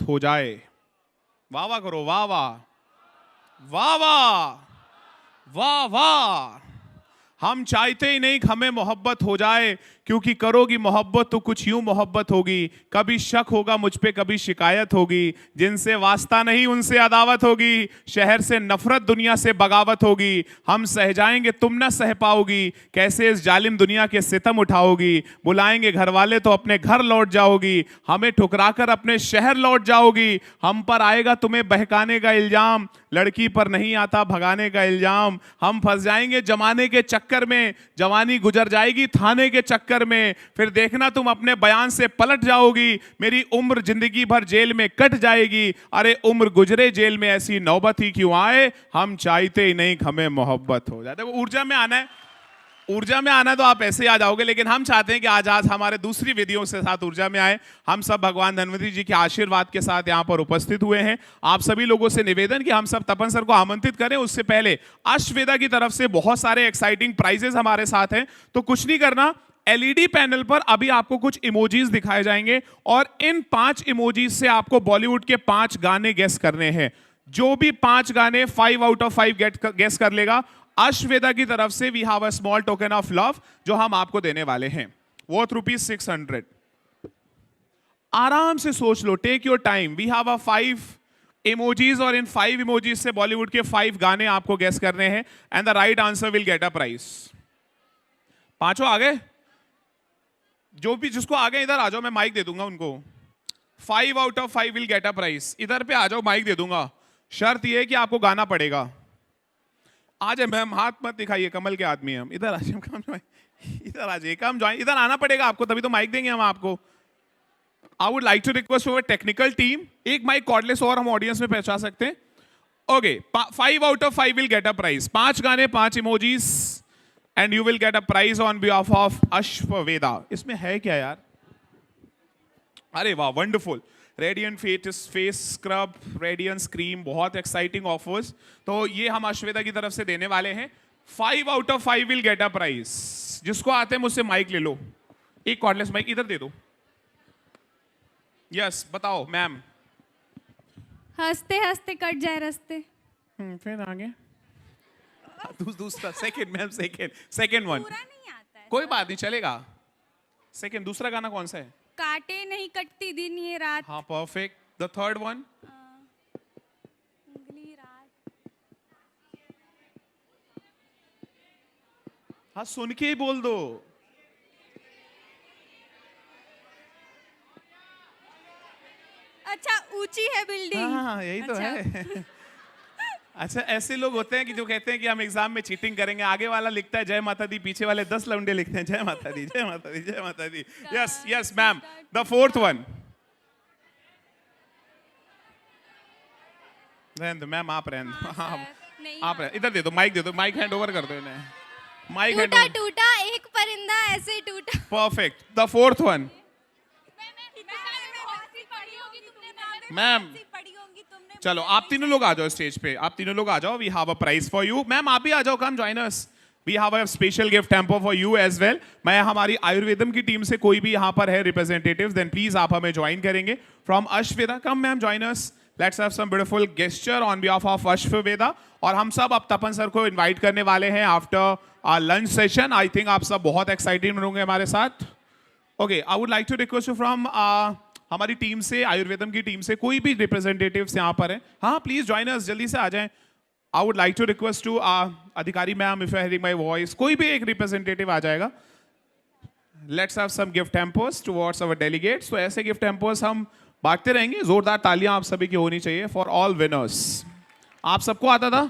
मोहब्बत हो जाए। वाह वाह करो, वाह वाह, वाह वाह, वाह वाह। हम चाहते ही नहीं कि हमें मोहब्बत हो जाए, क्योंकि करोगी मोहब्बत तो कुछ यूं मोहब्बत होगी, कभी शक होगा मुझ पे, कभी शिकायत होगी, जिनसे वास्ता नहीं उनसे अदावत होगी, शहर से नफरत दुनिया से बगावत होगी, हम सह जाएंगे तुम ना सह पाओगी, कैसे इस जालिम दुनिया के सितम उठाओगी, बुलाएंगे घर वाले तो अपने घर लौट जाओगी, हमें ठुकराकर अपने शहर लौट जाओगी, हम पर आएगा तुम्हें बहकाने का इल्जाम, लड़की पर नहीं आता भगाने का इल्जाम, हम फंस जाएंगे जमाने के चक्कर में, जवानी गुजर जाएगी थाने के चक्कर में, फिर देखना तुम अपने बयान से पलट जाओगी, मेरी उम्र जिंदगी भर जेल में कट जाएगी, अरे उम्र गुजरे जेल में ऐसी नौबत ही क्यों आए, हम चाहते ही नहीं हमें मोहब्बत हो जाए। देखो ऊर्जा में आना है, ऊर्जा में आना तो आप ऐसे ही आ जाओगे, लेकिन हम चाहते हैं कि आज हमारे दूसरी विधियों से साथ ऊर्जा में आए। हम सब भगवान धन्वंतरि जी के आशीर्वाद के साथ यहाँ पर उपस्थित हुए हैं। आप सभी लोगों से निवेदन कि हम सब तपन सर को आमंत्रित करें, उससे पहले अश्ववेदा की तरफ से बहुत सारे एक्साइटिंग प्राइजेस हमारे साथ हैं, तो कुछ नहीं करना, एलईडी पैनल पर अभी आपको कुछ इमोजीज दिखाए जाएंगे और इन 5 इमोजीज से आपको बॉलीवुड के 5 गाने गेस करने हैं। जो भी 5 गाने 5 आउट ऑफ 5 गेस कर लेगा, अश्ववेदा की तरफ से we have a small token of love जो हम आपको देने वाले हैं, वर्थ ₹600। आराम से सोच लो, take your time. We have a 5 emojis और इन 5 इमोजीज से बॉलीवुड के 5 गाने आपको गेस करने हैं and the right answer will get a prize. पांचों आ गए? जो भी जिसको आ गए इधर आ जाओ, मैं माइक दे दूंगा उनको। 5 out of 5 will get a prize. इधर पे आ जाओ, माइक दे दूंगा। शर्त यह है कि आपको गाना पड़ेगा। आज मैम हाथ मत दिखाइए, कमल के आदमी हम। इधर आ जाइए, इधर आ जाइए, कम ज्वाइन, इधर आना पड़ेगा आपको, तभी तो माइक देंगे हम आपको। I would like to request our technical team, एक माइक कॉर्डलेस और हम ऑडियंस में पहुंचा सकते हैं। Okay, 5 out of 5 will get a prize. 5 गाने, 5 emojis and you will get a prize on behalf of Ashwaveda. इसमें है क्या यार? अरे वाह, wonderful. Radiant face scrub, radiance cream, बहुत एक्साइटिंग ऑफर्स। तो ये हम अश्ववेदा की तरफ से देने वाले हैं। 5 out of 5 will get a prize. जिसको आते हैं मुझसे माइक ले लो, एक कॉर्डलेस माइक इधर दे दो। यस, बताओ मैम। हंसते हंसते कट जाए रास्ते। फिर आगे दूसरा, सेकंड मैम, सेकंड वन। पूरा नहीं आता है। कोई बात नहीं, चलेगा। सेकंड, दूसरा गाना कौन सा है? काटे नहीं कटती दिन ये रात। हाँ, परफेक्ट। The third one? उंगली रात। हाँ, सुन के ही बोल दो। अच्छा, ऊंची है बिल्डिंग। हाँ, यही तो अच्छा। है। अच्छा, ऐसे लोग होते हैं कि जो कहते हैं कि हम एग्जाम में चीटिंग करेंगे। आगे वाला लिखता है जय माता दी, पीछे वाले 10 लौंडे लिखते हैं जय माता दी, जय माता दी, जय माता दी। Yes yes ma'am, the fourth one. रहने दो मैम, आप रहने दो। हाँ, आप रहने, इधर दे दो, माइक दे दो, माइक हैंड ओवर कर दो इन्हें। माइक हैंड टूटा ओवर। टूटा एक परिंदा ऐसे टूटा। Perfect, the fourth one. Ma'am चलो, आप तीनों लोग आ जाओ स्टेज पे, आप तीनों लोग आ जाओ। We have a prize for you. Ma'am आप भी आ जाओ, come join us. We have a special gift hamper for you as well. मैं हमारी आयुर्वेदम की टीम से कोई भी यहाँ पर है रिप्रेजेंटेटिव, देन प्लीज आप हमें ज्वाइन करेंगे। From Ashwaveda, come ma'am join us. Let's have some beautiful gesture on behalf of Ashwaveda. और हम सब अब तपन सर को इन्वाइट करने वाले हैं after our lunch session. I think आप सब बहुत एक्साइटेड होंगे हमारे साथ। Okay, I would like to request you from हमारी टीम से, आयुर्वेदम की टीम से कोई भी रिप्रेजेंटेटिव्स यहाँ पर हैं। हाँ, प्लीज ज्वाइन अस, जल्दी से आ जाएं। I would like to request to Adhikari ma'am, if you are hearing my voice, कोई भी एक रिप्रेजेंटेटिव आ जाएगा। Let's have some gift hampers towards our delegates. तो ऐसे गिफ्ट हैम्पर्स हम बांटते रहेंगे। जोरदार तालियां आप सभी की होनी चाहिए फॉर ऑल विनर्स। आप सबको आता था?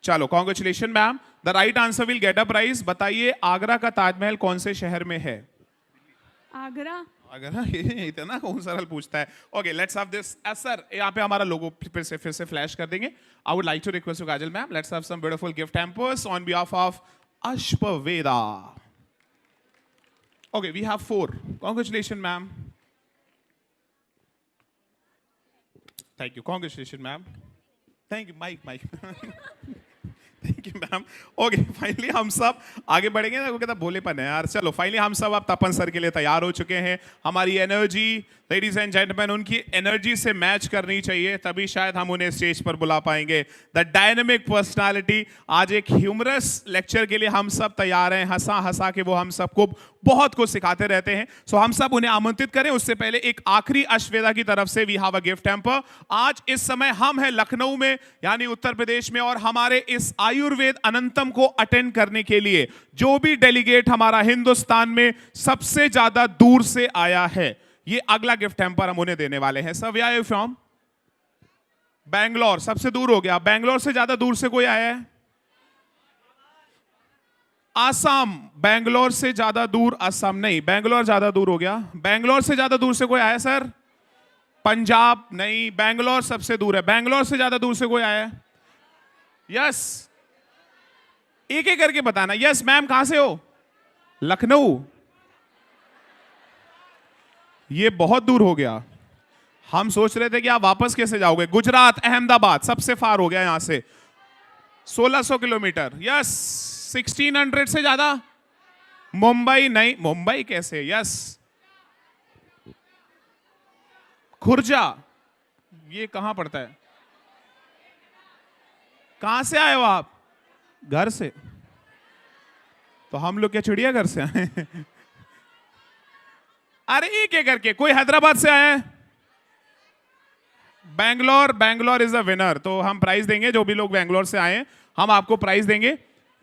चलो, congratulation ma'am. The right answer will get a prize. बताइए, आगरा का ताजमहल कौन से शहर में है? आगरा। अगर इतना कौन सरल पूछता है। Okay, let's have this. Sir यहाँ पे हमारा लोगो फिर से फ्लैश कर देंगे। I would like to request you Kajal ma'am, let's have some beautiful gift hampers on behalf of Ashwaveda. Okay, we have 4। Congratulation ma'am. Thank you, congratulation ma'am. Thank you, mic. Thank thank you ma'am. Okay finally हम सब आगे बढ़ेंगे ना, वो कहता भोलेपन है यार। चलो फाइनली हम सब अब तपन सर के लिए तैयार हो चुके हैं। हमारी एनर्जी लेडीज एंड जेंटलमैन उनकी एनर्जी से मैच करनी चाहिए, तभी शायद हम उन्हें स्टेज पर बुला पाएंगे। The dynamic personality. आज एक ह्यूमरस लेक्चर के लिए हम सब तैयार हैं। हंसा हंसा के वो हम सबको बहुत कुछ सिखाते रहते हैं। सो हम सब उन्हें आमंत्रित करें। उससे पहले एक आखिरी अश्वेता की तरफ से we have a gift hamper. आज इस समय हम हैं लखनऊ में यानी उत्तर प्रदेश में, और हमारे इस आयुर्वेद अनंतम को अटेंड करने के लिए जो भी डेलीगेट हमारा हिंदुस्तान में सबसे ज्यादा दूर से आया है, ये अगला गिफ्ट हैम्पर हम उन्हें देने वाले हैं। Sir where are you from? Bangalore सबसे दूर हो गया। बैंगलोर से ज्यादा दूर से कोई आया है? आसाम। बैंगलोर से ज्यादा दूर आसाम नहीं, बैंगलोर ज्यादा दूर हो गया। बैंगलोर से ज्यादा दूर से कोई आया सर? पंजाब नहीं, बैंगलोर सबसे दूर है। बैंगलोर से ज्यादा दूर से कोई आया है? यस, एक एक करके बताना। यस मैम, कहां से हो? लखनऊ। ये बहुत दूर हो गया। हम सोच रहे थे कि आप वापस कैसे जाओगे। गुजरात, अहमदाबाद सबसे फार हो गया यहां से 1600 किलोमीटर। यस, 1600 से ज्यादा। मुंबई नहीं, मुंबई कैसे? यस, खुर्जा। ये कहां पड़ता है? कहां से आए हो आप? घर से। तो हम लोग क्या चिड़ियाघर से आए? अरे एक एक करके। कोई हैदराबाद से आया है? Bangalore. Bangalore is the winner. तो हम प्राइज देंगे, जो भी लोग बैंगलोर से आए हैं हम आपको प्राइज देंगे,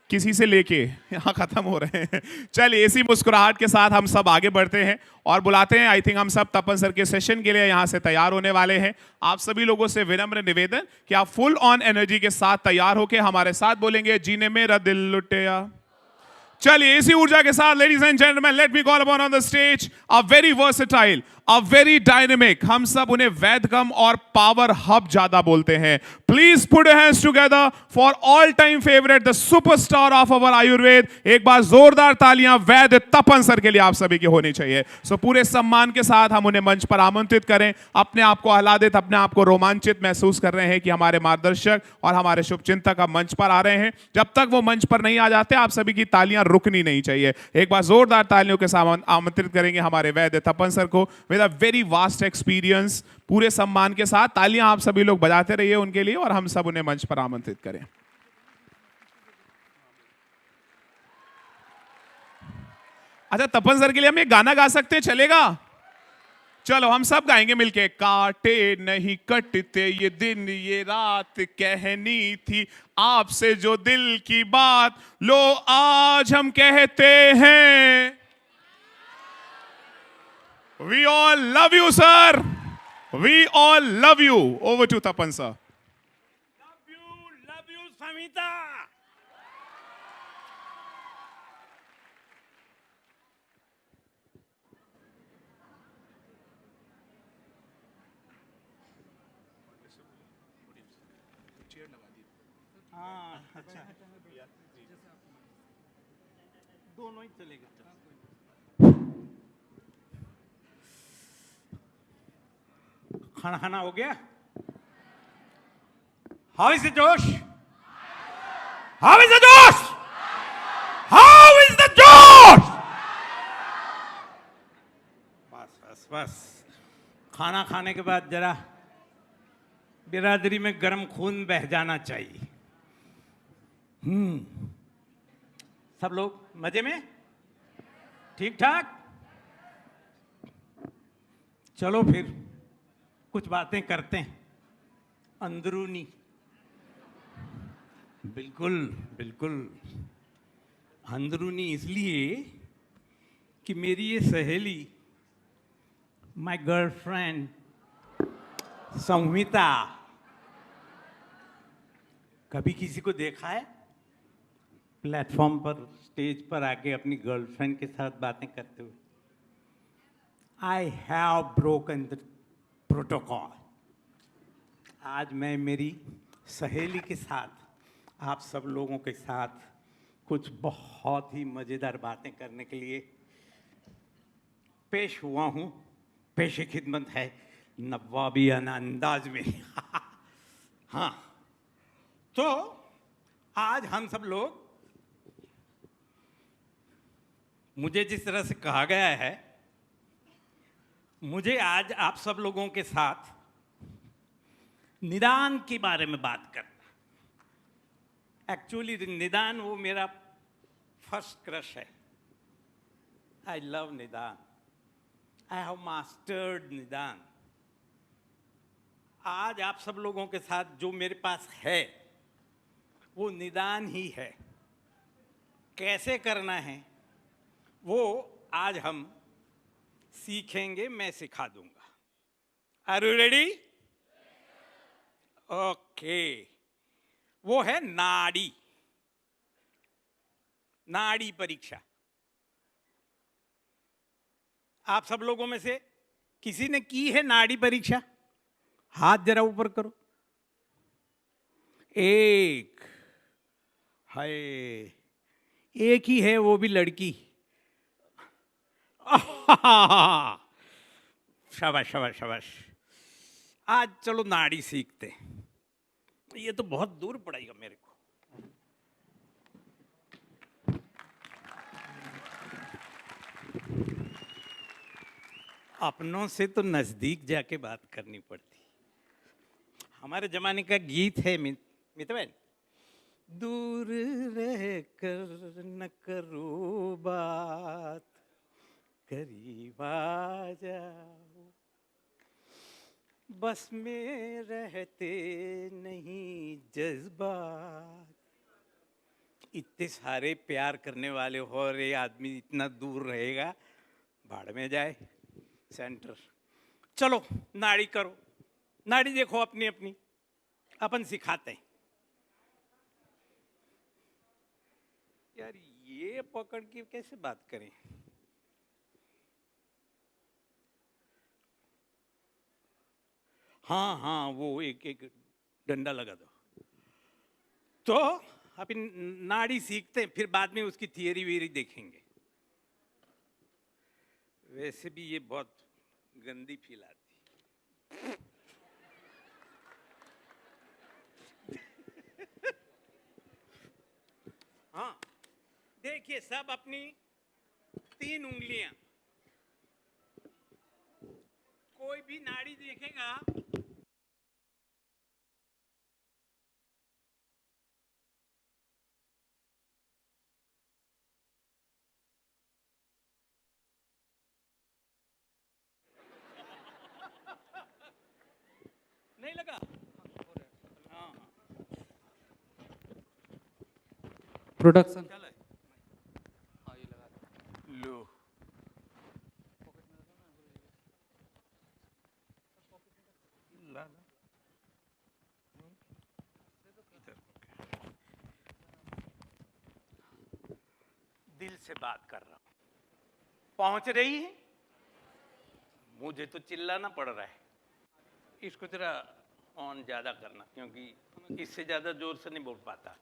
किसी से लेके। यहां खत्म हो रहे हैं। चलिए इसी मुस्कुराहट के साथ हम सब आगे बढ़ते हैं और बुलाते हैं। आई थिंक हम सब तपन सर के सेशन के लिए यहां से तैयार होने वाले हैं। आप सभी लोगों से विनम्र निवेदन कि आप फुल ऑन एनर्जी के साथ तैयार होकर हमारे साथ बोलेंगे, जीने मेरा दिल लुटेया। चलिए इसी ऊर्जा के साथ ladies and gentleman let me call upon on the stage a very versatile, a very dynamic, हम सब उन्हें वैदगम और पावर हब ज्यादा बोलते हैं। Please put your hands together for all time favourite the superstar of our Ayurveda. एक बार जोरदार तालियां वैद्य तपन सर के लिए आप सभी की होनी चाहिए। सो पूरे सम्मान के साथ हम उन्हें मंच पर आमंत्रित करें। अपने आप को आह्लादित, अपने आप को रोमांचित महसूस कर रहे हैं कि हमारे मार्गदर्शक और हमारे शुभचिंतक अब मंच पर आ रहे हैं। जब तक वो मंच पर नहीं आ जाते आप सभी की तालियां रुकनी नहीं चाहिए। एक बार जोरदार तालियों के साथ आमंत्रित करेंगे हमारे वैद्य तपन सर को with a very vast experience. पूरे सम्मान के साथ तालियां आप सभी लोग बजाते रहिए उनके लिए और हम सब उन्हें मंच पर आमंत्रित करें। अच्छा तपन सर के लिए हम एक गाना गा सकते हैं, चलेगा? चलो हम सब गाएंगे मिलके। काटे नहीं कटते ये दिन ये रात, कहनी थी आपसे जो दिल की बात, लो आज हम कहते हैं। We all love you, sir. We all love you. Over to Tapan, sir. Love you, Samita. हाँ, अच्छा। दोनों ही चलेगा। खाना खाना हो गया? How is the Josh? How is the Josh? How is the Josh? बस बस बस। खाना खाने के बाद जरा बिरादरी में गर्म खून बह जाना चाहिए। सब लोग मजे में? ठीक ठाक? चलो फिर कुछ बातें करते हैं अंदरूनी। बिल्कुल बिल्कुल अंदरूनी, इसलिए कि मेरी ये सहेली माय गर्लफ्रेंड संहिता, कभी किसी को देखा है प्लेटफॉर्म पर स्टेज पर आके अपनी गर्लफ्रेंड के साथ बातें करते हुए? I have broken the protocol. आज मैं मेरी सहेली के साथ आप सब लोगों के साथ कुछ बहुत ही मज़ेदार बातें करने के लिए पेश हुआ हूँ। पेश खिदमत है नवाबियाना अंदाज में। हाँ, तो आज हम सब लोग, मुझे जिस तरह से कहा गया है, मुझे आज आप सब लोगों के साथ निदान के बारे में बात करना। एक्चुअली निदान वो मेरा फर्स्ट क्रश है। आई लव निदान। आई हैव मास्टर्ड निदान। आज आप सब लोगों के साथ जो मेरे पास है वो निदान ही है। कैसे करना है वो आज हम सीखेंगे, मैं सिखा दूंगा। Are you ready? ओके। वो है नाड़ी, नाड़ी परीक्षा। आप सब लोगों में से किसी ने की है नाड़ी परीक्षा? हाथ जरा ऊपर करो। एक है, एक ही है, वो भी लड़की। शाबाश शाबाश शाबाश। आज चलो नाड़ी सीखते हैं। ये तो बहुत दूर पड़ेगा मेरे को। अपनों से तो नजदीक जाके बात करनी पड़ती। हमारे जमाने का गीत है मितवन, दूर रह कर न करो बात, करीब आ जाओ, बस में रहते नहीं जज्बात। इतने सारे प्यार करने वाले हो और ये आदमी इतना दूर रहेगा, भाड़ में जाए। सेंटर, चलो नाड़ी करो। नाड़ी देखो अपनी अपनी, अपन सिखाते हैं। यार ये पकड़ के कैसे बात करें? हाँ हाँ, वो एक एक डंडा लगा दो। तो अपन नाड़ी सीखते हैं, फिर बाद में उसकी थियरी वेरी देखेंगे। वैसे भी ये बहुत गंदी फील आती। हाँ देखिए, सब अपनी 3 उंगलियां, कोई भी नाड़ी देखेगा नहीं लगा। हाँ प्रोडक्शन चलो लो। ला ला। दिल से बात कर रहा हूं, पहुंच रही है? मुझे तो चिल्लाना पड़ रहा है। इसको जरा ऑन ज्यादा करना, क्योंकि इससे ज्यादा जोर से नहीं बोल पाता।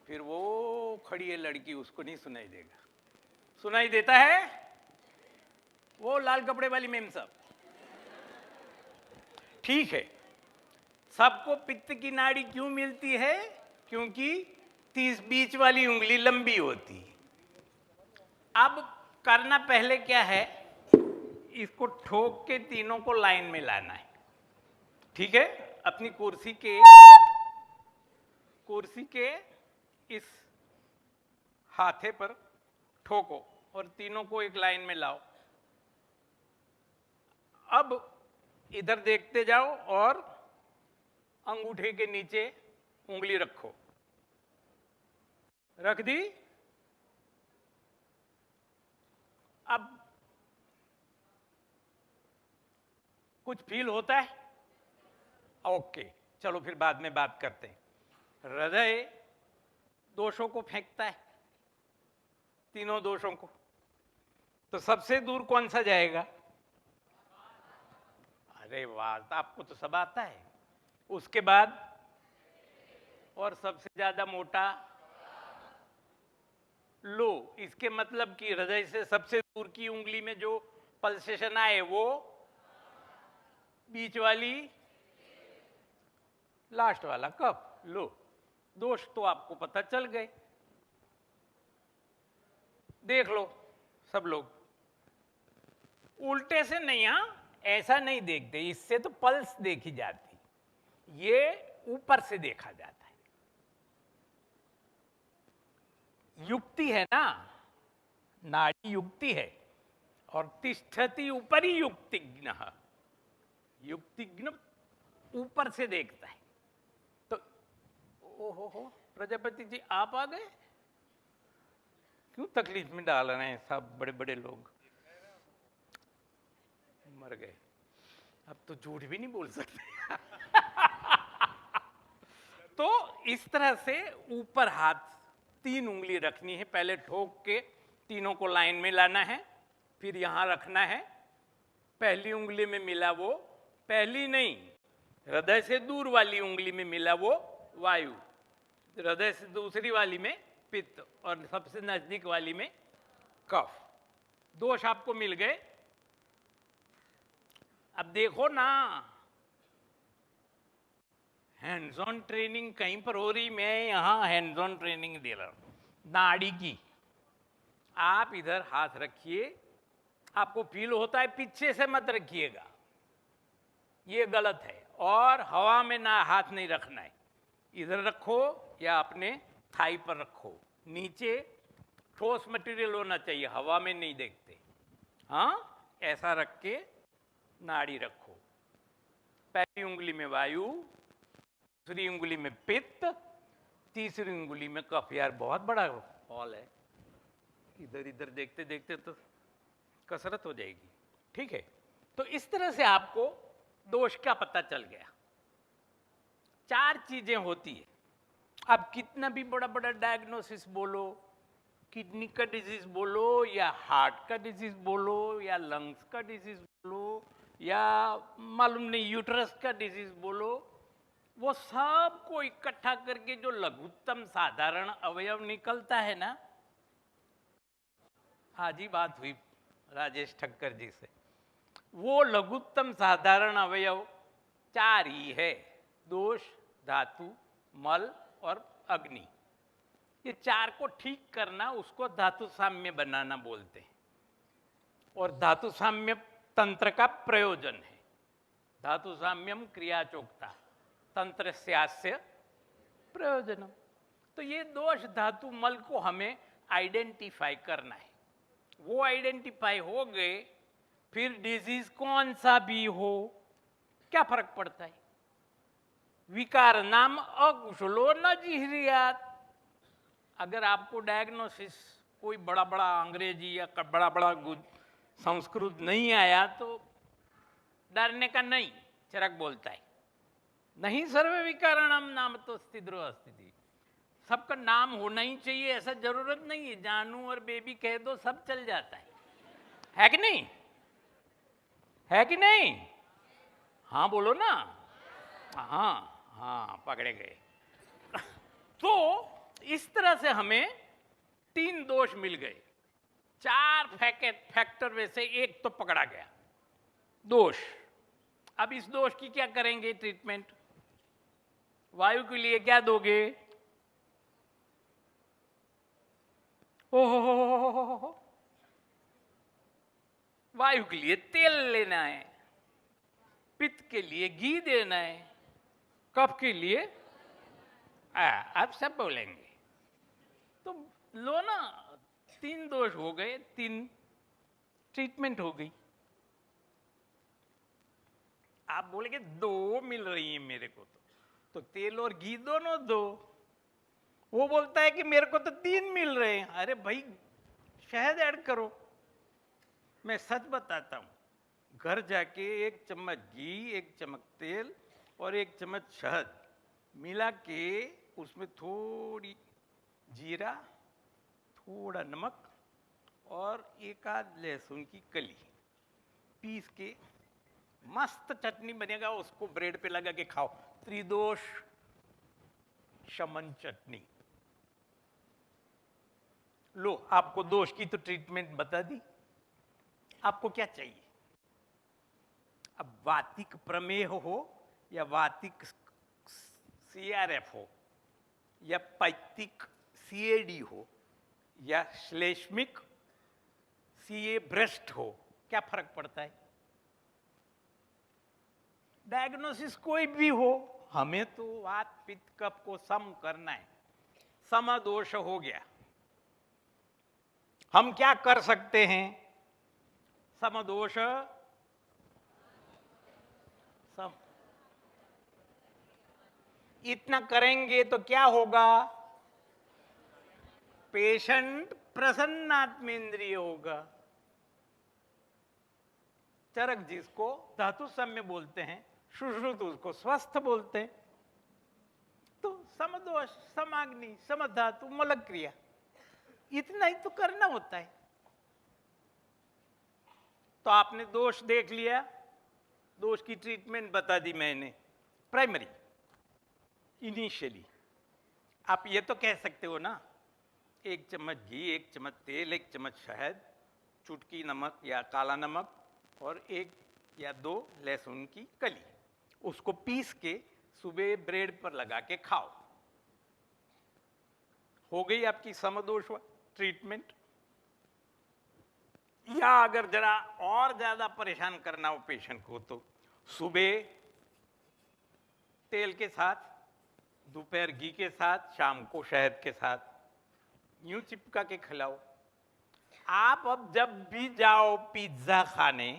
फिर वो खड़ी है लड़की, उसको नहीं सुनाई देगा। सुनाई देता है? वो लाल कपड़े वाली मेम साहब। ठीक है। सबको पित्त की नाड़ी क्यों मिलती है? क्योंकि 30 बीच वाली उंगली लंबी होती है। अब करना पहले क्या है, इसको ठोक के तीनों को लाइन में लाना है। ठीक है? अपनी कुर्सी के इस हाथे पर ठोको और तीनों को एक लाइन में लाओ। अब इधर देखते जाओ और अंगूठे के नीचे उंगली रखो। रख दी? अब कुछ फील होता है? ओके, चलो फिर बाद में बात करते हैं। हृदय दोषों को फेंकता है, तीनों दोषों को। तो सबसे दूर कौन सा जाएगा? अरे वाह, आपको तो सब आता है। उसके बाद और सबसे ज्यादा मोटा लो। इसके मतलब कि हृदय से सबसे दूर की उंगली में जो पल्सेशन आए वो बीच वाली, लास्ट वाला कफ लो। दोष तो आपको पता चल गए। देख लो सब लोग, उल्टे से नहीं, हाँ ऐसा नहीं देखते, इससे तो पल्स देखी जाती, ये ऊपर से देखा जाता है। युक्ति है ना, नाड़ी युक्ति है, और तिष्ठति ऊपरी युक्तिज्ञ, युक्तिज्ञ ऊपर से देखता है। तो ओहो प्रजापति जी आप आ गए, क्यों तकलीफ में डाल रहे हैं? सब बड़े बड़े लोग मर गए, अब तो झूठ भी नहीं बोल सकते। तो इस तरह से ऊपर हाथ 3 उंगली रखनी है, पहले ठोक के तीनों को लाइन में लाना है, फिर यहां रखना है। पहली उंगली में मिला वो पहली नहीं, हृदय से दूर वाली उंगली में मिला वो वायु, हृदय से दूसरी वाली में पित्त, और सबसे नजदीक वाली में कफ। दोष आपको मिल गए। अब देखो ना, हैंड्स ऑन ट्रेनिंग कहीं पर हो रही, मैं यहां हैंड्स ऑन ट्रेनिंग दे रहा हूं नाड़ी की। आप इधर हाथ रखिए, आपको फील होता है, पीछे से मत रखिएगा, ये गलत है। और हवा में ना हाथ नहीं रखना है, इधर रखो या अपने थाई पर रखो, नीचे ठोस मटेरियल होना चाहिए, हवा में नहीं देखते। हाँ ऐसा रख के नाड़ी रखो, पहली उंगली में वायु, दूसरी उंगली में पित्त, तीसरी उंगली में कफ। यार बहुत बड़ा हॉल है, इधर इधर देखते देखते तो कसरत हो जाएगी। ठीक है, तो इस तरह से आपको दोष का पता चल गया। 4 चीजें होती है, आप कितना भी बड़ा बड़ा डायग्नोसिस बोलो, किडनी का डिजीज बोलो या हार्ट का डिजीज बोलो या लंग्स का डिजीज बोलो या मालूम नहीं यूट्रस का डिजीज बोलो, वो सब को इकट्ठा करके जो लघुत्तम साधारण अवयव निकलता है ना, आज ही बात हुई राजेश ठक्कर जी से, वो लघुत्तम साधारण अवयव 4 ही है, दोष, धातु, मल और अग्नि। ये 4 को ठीक करना, उसको धातु साम्य बनाना बोलते हैं, और धातु साम्य तंत्र का प्रयोजन है। धातु साम्यम क्रिया चोक्ता तंत्र स्यास्य प्रयोजनम। तो ये दोष धातु मल को हमें आइडेंटिफाई करना है। वो आइडेंटिफाई हो गए, फिर डिजीज कौन सा भी हो क्या फर्क पड़ता है, विकार नाम अकुशलो न जिहरियात। अगर आपको डायग्नोसिस कोई बड़ा बड़ा अंग्रेजी या बड़ा बड़ा संस्कृत नहीं आया तो डरने का नहीं, चरक बोलता है नहीं सर्व विकारणम नाम तो स्थिद्रो स्थिति। सबका नाम होना ही चाहिए ऐसा जरूरत नहीं है, जानू और बेबी कह दो सब चल जाता है कि नहीं? है कि नहीं? हाँ बोलो ना, हाँ हाँ पकड़े गए। तो इस तरह से हमें 3 दोष मिल गए, 4 फैक्टर में से एक तो पकड़ा गया दोष। अब इस दोष की क्या करेंगे ट्रीटमेंट? वायु के लिए क्या दोगे? ओहो, वायु के लिए तेल लेना है, पित्त के लिए घी देना है, कफ के लिए आप सब बोलेंगे। तो लो ना, 3 दोष हो गए, 3 ट्रीटमेंट हो गई। आप बोलेंगे 2 मिल रही है मेरे को, तो तेल और घी दोनों दो। वो बोलता है कि मेरे को तो 3 मिल रहे हैं। अरे भाई शहद ऐड करो। मैं सच बताता हूं, घर जाके 1 चम्मच घी, 1 चम्मच तेल और 1 चम्मच शहद मिला के उसमें थोड़ी जीरा, थोड़ा नमक और 1 आध लहसुन की कली पीस के मस्त चटनी बनेगा, उसको ब्रेड पे लगा के खाओ। त्रिदोष शमन चटनी। लो, आपको दोष की तो ट्रीटमेंट बता दी, आपको क्या चाहिए? अब वातिक प्रमेह हो या वातिक CRF हो या पैतिक सीएडी हो या श्लेष्मिक सीए ब्रेस्ट हो, क्या फर्क पड़ता है? डायग्नोसिस कोई भी हो, हमें तो वात पित्त कफ को सम करना है। समदोष हो गया, हम क्या कर सकते हैं? समदोष सम, इतना करेंगे तो क्या होगा? पेशेंट प्रसन्नात्मेंद्रिय होगा। चरक जिसको धातु सम्य बोलते हैं, सुश्रुत उसको स्वस्थ बोलते हैं। तो समदोष, समाग्नि, समधातु, मलक क्रिया, इतना ही तो करना होता है। तो आपने दोष देख लिया, दोष की ट्रीटमेंट बता दी मैंने। प्राइमरी इनिशियली आप ये तो कह सकते हो ना, 1 चम्मच घी, 1 चम्मच तेल, 1 चम्मच शहद, चुटकी नमक या काला नमक और 1 या 2 लहसुन की कली, उसको पीस के सुबह ब्रेड पर लगा के खाओ। हो गई आपकी समदोष ट्रीटमेंट। या अगर जरा और ज्यादा परेशान करना हो पेशेंट को, तो सुबह तेल के साथ, दोपहर घी के साथ, शाम को शहद के साथ यूं चिपका के खिलाओ। आप अब जब भी जाओ पिज्जा खाने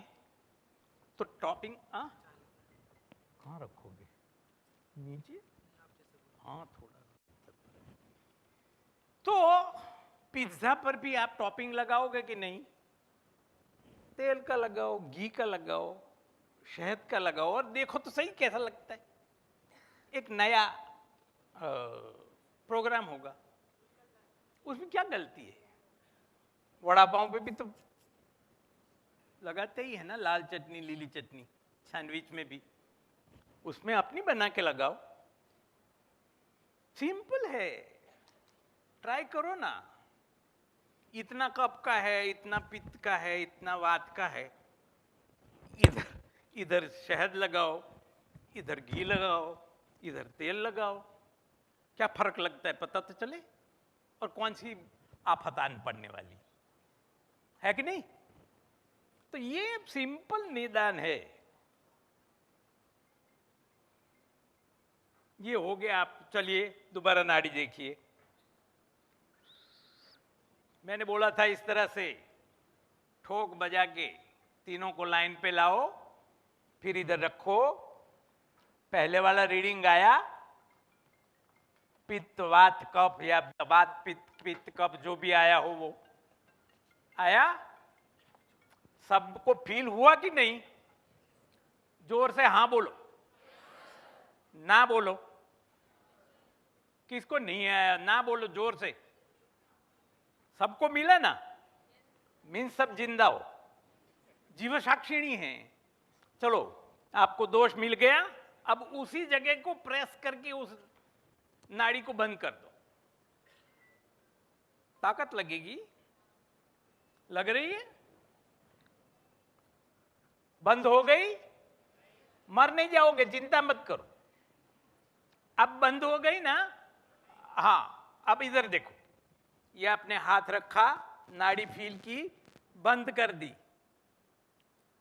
तो टॉपिंग कहाँ रखोगे? नीचे? हाँ, थोड़ा। तो पिज्जा पर भी आप टॉपिंग लगाओगे कि नहीं? तेल का लगाओ, घी का लगाओ, शहद का लगाओ और देखो तो सही कैसा लगता है। एक नया प्रोग्राम होगा, उसमें क्या गलती है? वड़ा पाव पे भी तो लगाते ही है ना, लाल चटनी, लीली चटनी। सैंडविच में भी उसमें अपनी बना के लगाओ। सिंपल है, ट्राई करो ना। इतना कफ का है, इतना पित्त का है, इतना वात का है, इधर शहद लगाओ, इधर घी लगाओ, इधर तेल लगाओ, क्या फर्क लगता है पता तो चले। और कौन सी आफत आन पड़ने वाली है कि नहीं? तो ये सिंपल निदान है। ये हो गया। आप चलिए दोबारा नाड़ी देखिए। मैंने बोला था इस तरह से ठोक बजा के तीनों को लाइन पे लाओ, फिर इधर रखो। पहले वाला रीडिंग आया, पित्त वात कफ या वात पित्त कफ जो भी आया हो वो आया। सबको फील हुआ कि नहीं? जोर से हाँ बोलो, ना बोलो। किसको नहीं आया? ना बोलो जोर से। सबको मिला ना? मीन्स सब जिंदा हो, जीव साक्षिणी है। चलो, आपको दोष मिल गया। अब उसी जगह को प्रेस करके उस नाड़ी को बंद कर दो। ताकत लगेगी, लग रही है? बंद हो गई? मर नहीं जाओगे, चिंता मत करो। अब बंद हो गई ना? हाँ, अब इधर देखो। ये आपने हाथ रखा, नाड़ी फील की, बंद कर दी।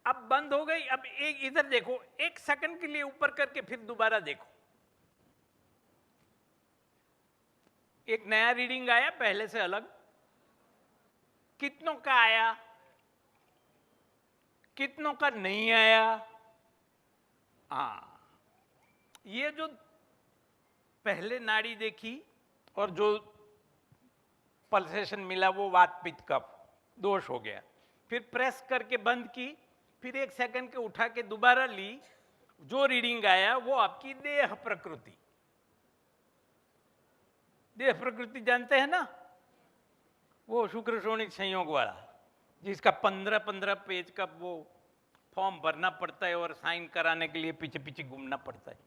अब बंद हो गई। अब एक इधर देखो, 1 सेकंड के लिए ऊपर करके फिर दोबारा देखो। एक नया रीडिंग आया, पहले से अलग। कितनों का आया, कितनों का नहीं आया? हाँ, ये जो पहले नाड़ी देखी और जो पल्सेशन मिला वो वात पित्त कफ दोष हो गया। फिर प्रेस करके बंद की, फिर 1 सेकंड के उठा के दोबारा ली। जो रीडिंग आया वो आपकी देह प्रकृति। देह प्रकृति जानते हैं ना? वो शुक्र शोणिक संयोग वाला, जिसका 15-15 पेज का वो फॉर्म भरना पड़ता है और साइन कराने के लिए पीछे पीछे घूमना पड़ता है।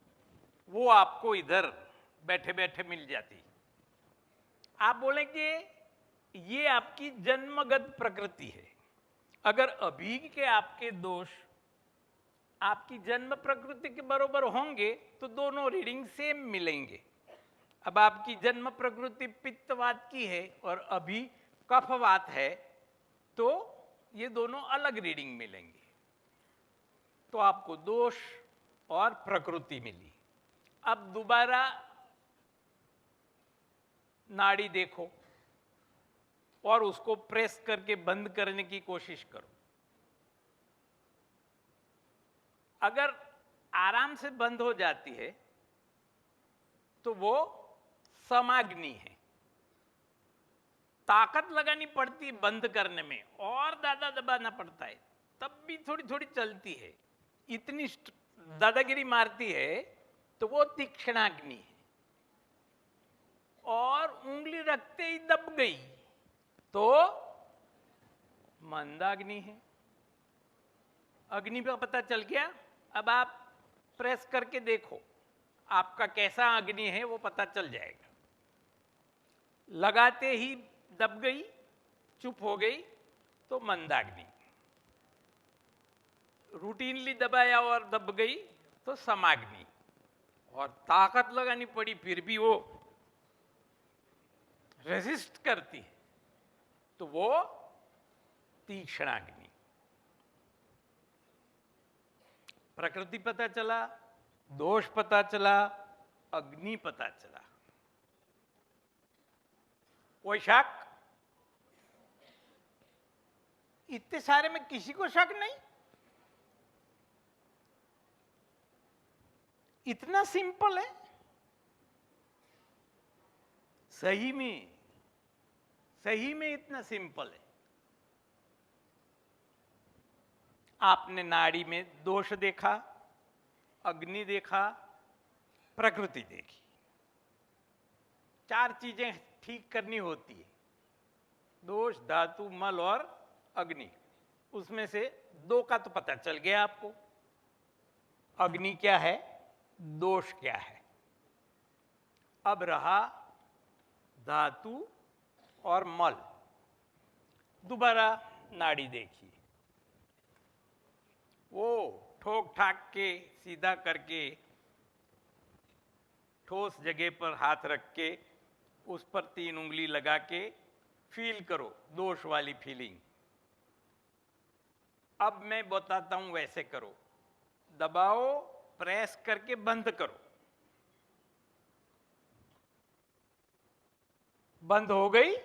वो आपको इधर बैठे बैठे मिल जाती। आप बोलेंगे ये आपकी जन्मगत प्रकृति है। अगर अभी के आपके दोष आपकी जन्म प्रकृति के बरोबर होंगे तो दोनों रीडिंग सेम मिलेंगे। अब आपकी जन्म प्रकृति पित्तवात की है और अभी कफवात है, तो ये दोनों अलग रीडिंग मिलेंगे। तो आपको दोष और प्रकृति मिली। अब दोबारा नाड़ी देखो और उसको प्रेस करके बंद करने की कोशिश करो। अगर आराम से बंद हो जाती है तो वो समाग्नि है। ताकत लगानी पड़ती है बंद करने में और ज्यादा दबाना पड़ता है, तब भी थोड़ी थोड़ी चलती है। इतनी दादागिरी मारती है तो वो तीक्ष्णाग्नि है। और उंगली रखते ही दब गई तो मंदाग्नि है। अग्नि का पता चल गया। अब आप प्रेस करके देखो आपका कैसा अग्नि है, वो पता चल जाएगा। लगाते ही दब गई, चुप हो गई तो मंदाग्नि। रूटीनली दबाया और दब गई तो समाग्नि। और ताकत लगानी पड़ी फिर भी वो रेजिस्ट करती है तो वो तीक्ष्णाग्नि। प्रकृति पता चला, दोष पता चला, अग्नि पता चला। कोई शक? इतने सारे में किसी को शक नहीं? इतना सिंपल है सही में इतना सिंपल है। आपने नाड़ी में दोष देखा, अग्नि देखा, प्रकृति देखी। 4 चीजें ठीक करनी होती है, दोष, धातु, मल और अग्नि। उसमें से 2 का तो पता चल गया आपको, अग्नि क्या है, दोष क्या है। अब रहा धातु और मल। दोबारा नाड़ी देखिए, वो ठोक ठाक के सीधा करके ठोस जगह पर हाथ रख के उस पर 3 उंगली लगा के फील करो दोष वाली फीलिंग। अब मैं बताता हूं वैसे करो। दबाओ, प्रेस करके बंद करो। बंद हो गई।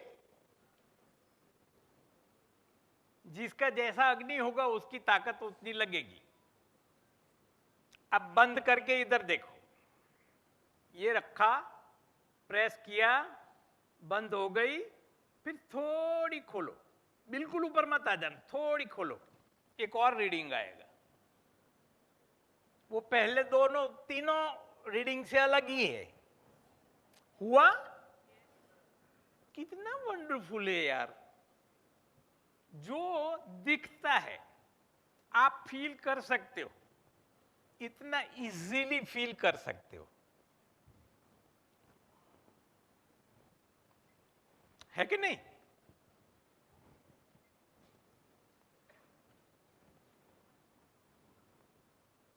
जिसका जैसा अग्नि होगा उसकी ताकत उतनी लगेगी। अब बंद करके इधर देखो, ये रखा, प्रेस किया, बंद हो गई। फिर थोड़ी खोलो, बिल्कुल ऊपर मत आ जाना, थोड़ी खोलो, एक और रीडिंग आएगा। वो पहले दोनों तीनों रीडिंग से अलग ही है। हुआ? कितना वंडरफुल है यार। जो दिखता है आप फील कर सकते हो, इतना इजीली फील कर सकते हो, है कि नहीं?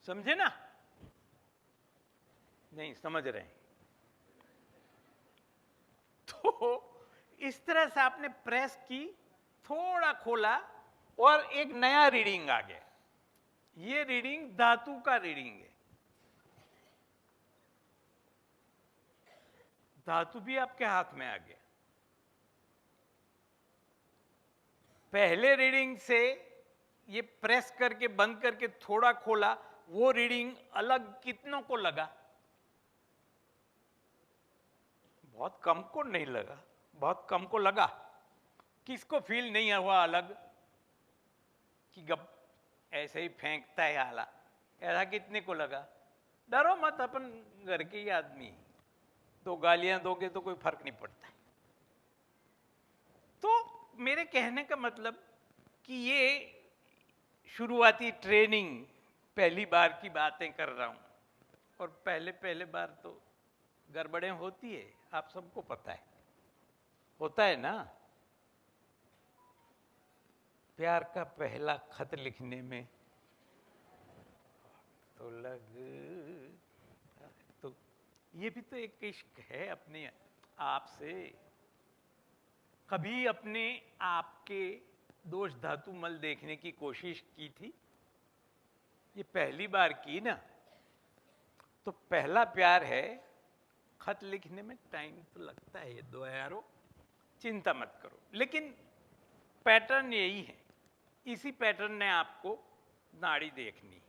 समझे ना? नहीं समझ रहे हैं तो इस तरह से आपने प्रेस की, थोड़ा खोला और एक नया रीडिंग आ गया। ये रीडिंग धातु का रीडिंग है। धातु भी आपके हाथ में आ गया। पहले रीडिंग से ये प्रेस करके बंद करके थोड़ा खोला, वो रीडिंग अलग कितनों को लगा? बहुत कम को नहीं लगा, बहुत कम को लगा। किसको फील नहीं हुआ अलग कि गप ऐसे ही फेंकता है आला? ऐसा कितने को लगा? डरो मत, अपन घर के ही आदमी, 2 गालियां दोगे तो कोई फर्क नहीं पड़ता है। तो मेरे कहने का मतलब कि ये शुरुआती ट्रेनिंग, पहली बार की बातें कर रहा हूं, और पहले बार तो गड़बड़ें होती है, आप सबको पता है, होता है ना। प्यार का पहला खत लिखने में तो ये भी तो एक इश्क है अपने आप से। कभी अपने आप के दोष धातु मल देखने की कोशिश की थी? ये पहली बार की ना, तो पहला प्यार है। खत लिखने में टाइम तो लगता है, दो यारो, चिंता मत करो। लेकिन पैटर्न यही है, इसी पैटर्न ने आपको नाड़ी देखनी।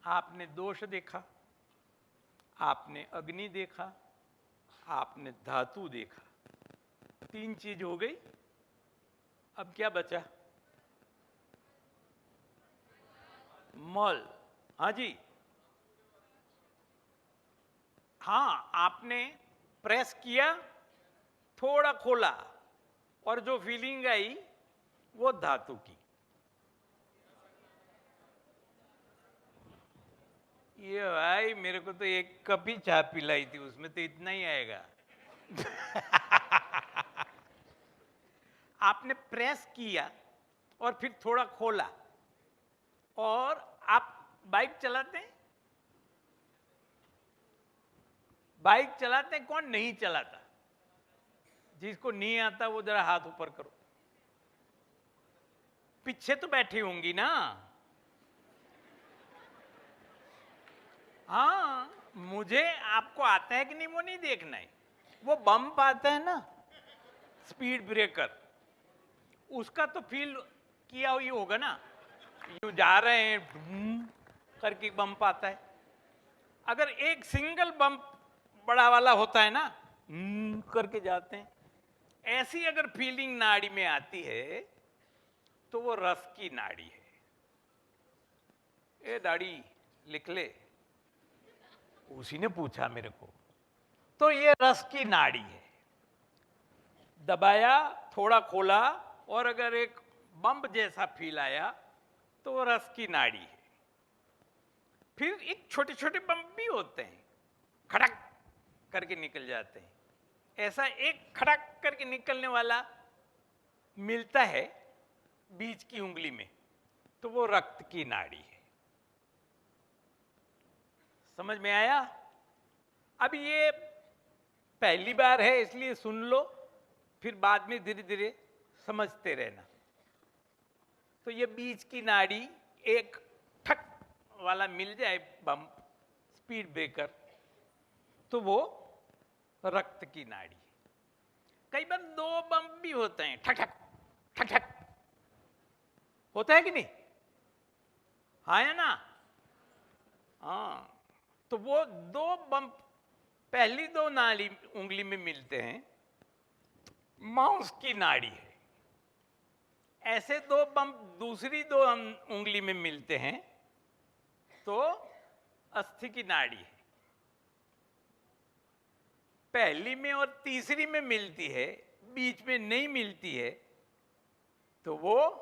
आपने दोष देखा, आपने अग्नि देखा, आपने धातु देखा, 3 चीज हो गई। अब क्या बचा? मल। हाँ जी, हाँ, आपने प्रेस किया, थोड़ा खोला, और जो फीलिंग आई वो धातु की। ये भाई, मेरे को तो एक कप ही चाय पिलाई थी, उसमें तो इतना ही आएगा। आपने प्रेस किया और फिर थोड़ा खोला। और आप बाइक चलाते हैं? बाइक चलाते हैं? कौन नहीं चलाता? जिसको नहीं आता वो जरा हाथ ऊपर करो। पीछे तो बैठी होंगी ना? हाँ, मुझे आपको आता है कि नहीं वो नहीं देखना है। वो बम्प आता है ना, स्पीड ब्रेकर, उसका तो फील किया ही होगा ना। यूं जा रहे हैं, धूम करके बम्प आता है। अगर एक सिंगल बम्प बड़ा वाला होता है ना, करके जाते हैं। ऐसी अगर फीलिंग नाड़ी में आती है तो वो रस की नाड़ी है। ए दाढ़ी लिख ले, उसी ने पूछा मेरे को। तो ये रस की नाड़ी है। दबाया, थोड़ा खोला, और अगर एक बम्प जैसा फील आया तो वो रस की नाड़ी है। फिर एक छोटे छोटे बम्प भी होते हैं, खड़क करके निकल जाते हैं। ऐसा एक खड़क करके निकलने वाला मिलता है बीच की उंगली में, तो वो रक्त की नाड़ी है। समझ में आया? अब ये पहली बार है इसलिए सुन लो, फिर बाद में धीरे धीरे समझते रहना। तो ये बीच की नाड़ी एक ठक वाला मिल जाए बम्प, स्पीड ब्रेकर, तो वो रक्त की नाड़ी है। कई बार 2 बम्प भी होते हैं, ठक ठक ठक ठक, होता है कि नहीं? हाँ या ना? हाँ, तो वो 2 बम्प पहली 2 नाड़ी उंगली में मिलते हैं, माउस की नाड़ी है। ऐसे 2 बम्प दूसरी 2 उंगली में मिलते हैं तो अस्थि की नाड़ी है। पहली में और तीसरी में मिलती है, बीच में नहीं मिलती है, तो वो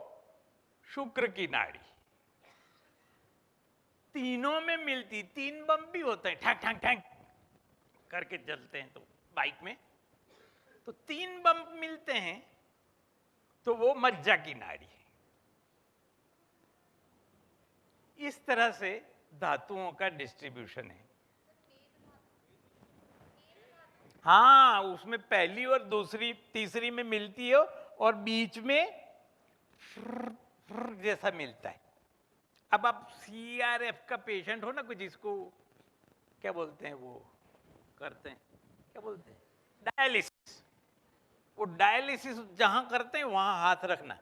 शुक्र की नाड़ी। तीनों में मिलती, 3 बम्प भी होते हैं, ठक ठक ठक करके चलते हैं तो बाइक में, तो 3 बम्प मिलते हैं तो वो मज्जा की नाड़ी है। इस तरह से धातुओं का डिस्ट्रीब्यूशन है। हाँ, उसमें पहली और दूसरी तीसरी में मिलती है और बीच में जैसा मिलता है। अब आप CRF का पेशेंट हो ना, कुछ जिसको क्या बोलते हैं, वो करते हैं, क्या बोलते हैं, डायलिसिस। वो डायलिसिस जहां करते हैं वहां हाथ रखना।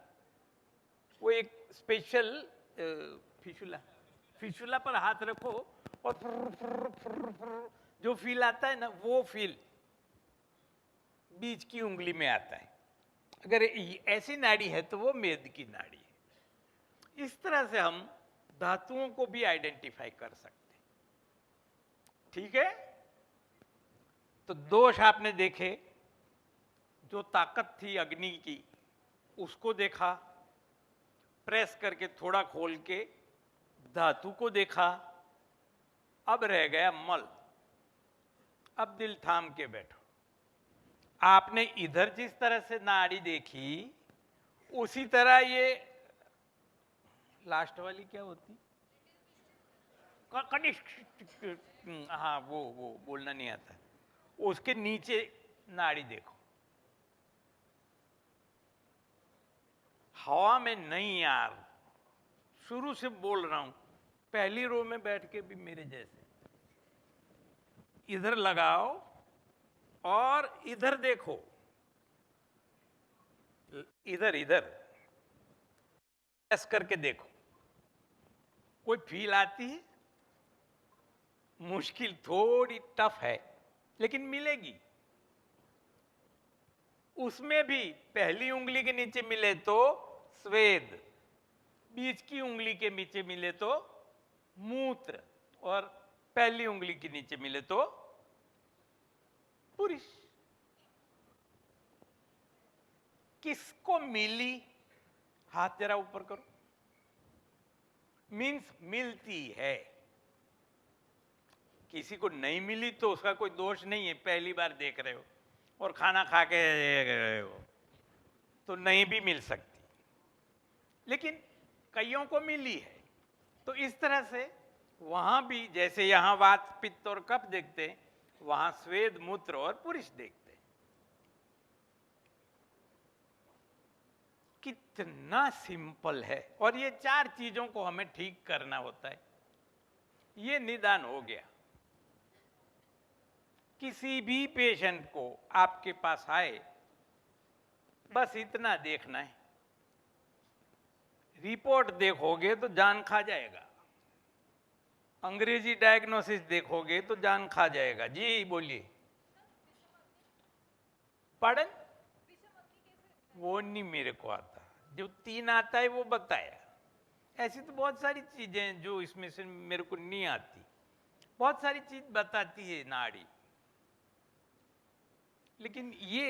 वो एक स्पेशल फिशुला पर हाथ रखो और जो फील आता है ना, वो फील बीच की उंगली में आता है। अगर ऐसी नाड़ी है तो वो मेद की नाड़ी है। इस तरह से हम धातुओं को भी आइडेंटिफाई कर सकते हैं। ठीक है? तो दोष आपने देखे, जो ताकत थी अग्नि की उसको देखा, प्रेस करके थोड़ा खोल के धातु को देखा। अब रह गया मल। अब दिल थाम के बैठो। आपने इधर जिस तरह से नाड़ी देखी, उसी तरह ये लास्ट वाली क्या होती, कनिष्ठ, हाँ वो बोलना नहीं आता, उसके नीचे नाड़ी देखो, हवा में नहीं यार, शुरू से बोल रहा हूं, पहली रो में बैठ के भी मेरे जैसे इधर लगाओ और इधर देखो, इधर इधर प्रेस करके देखो, कोई फील आती है? मुश्किल, थोड़ी टफ है, लेकिन मिलेगी। उसमें भी पहली उंगली के नीचे मिले तो स्वेद, बीच की उंगली के नीचे मिले तो मूत्र, और पहली उंगली के नीचे मिले तो पुरुष। किसको मिली? हाथ जरा ऊपर करो। मीन्स मिलती है। किसी को नहीं मिली तो उसका कोई दोष नहीं है, पहली बार देख रहे हो और खाना खा के देख रहे हो तो नहीं भी मिल सकती, लेकिन कईयों को मिली है। तो इस तरह से वहां भी जैसे यहां वात पित्त और कफ देखते हैं, वहां स्वेद मूत्र और पुरुष देखते हैं। कितना सिंपल है, और ये चार चीजों को हमें ठीक करना होता है। ये निदान हो गया। किसी भी पेशेंट को आपके पास आए, बस इतना देखना है, रिपोर्ट देखोगे तो जान खा जाएगा, अंग्रेजी डायग्नोसिस देखोगे तो जान खा जाएगा। जी बोलिए। पढ़न वो नहीं मेरे को आता, जो 3 आता है वो बताया। ऐसी तो बहुत सारी चीजें हैं जो इसमें से मेरे को नहीं आती, बहुत सारी चीज बताती है नाड़ी, लेकिन ये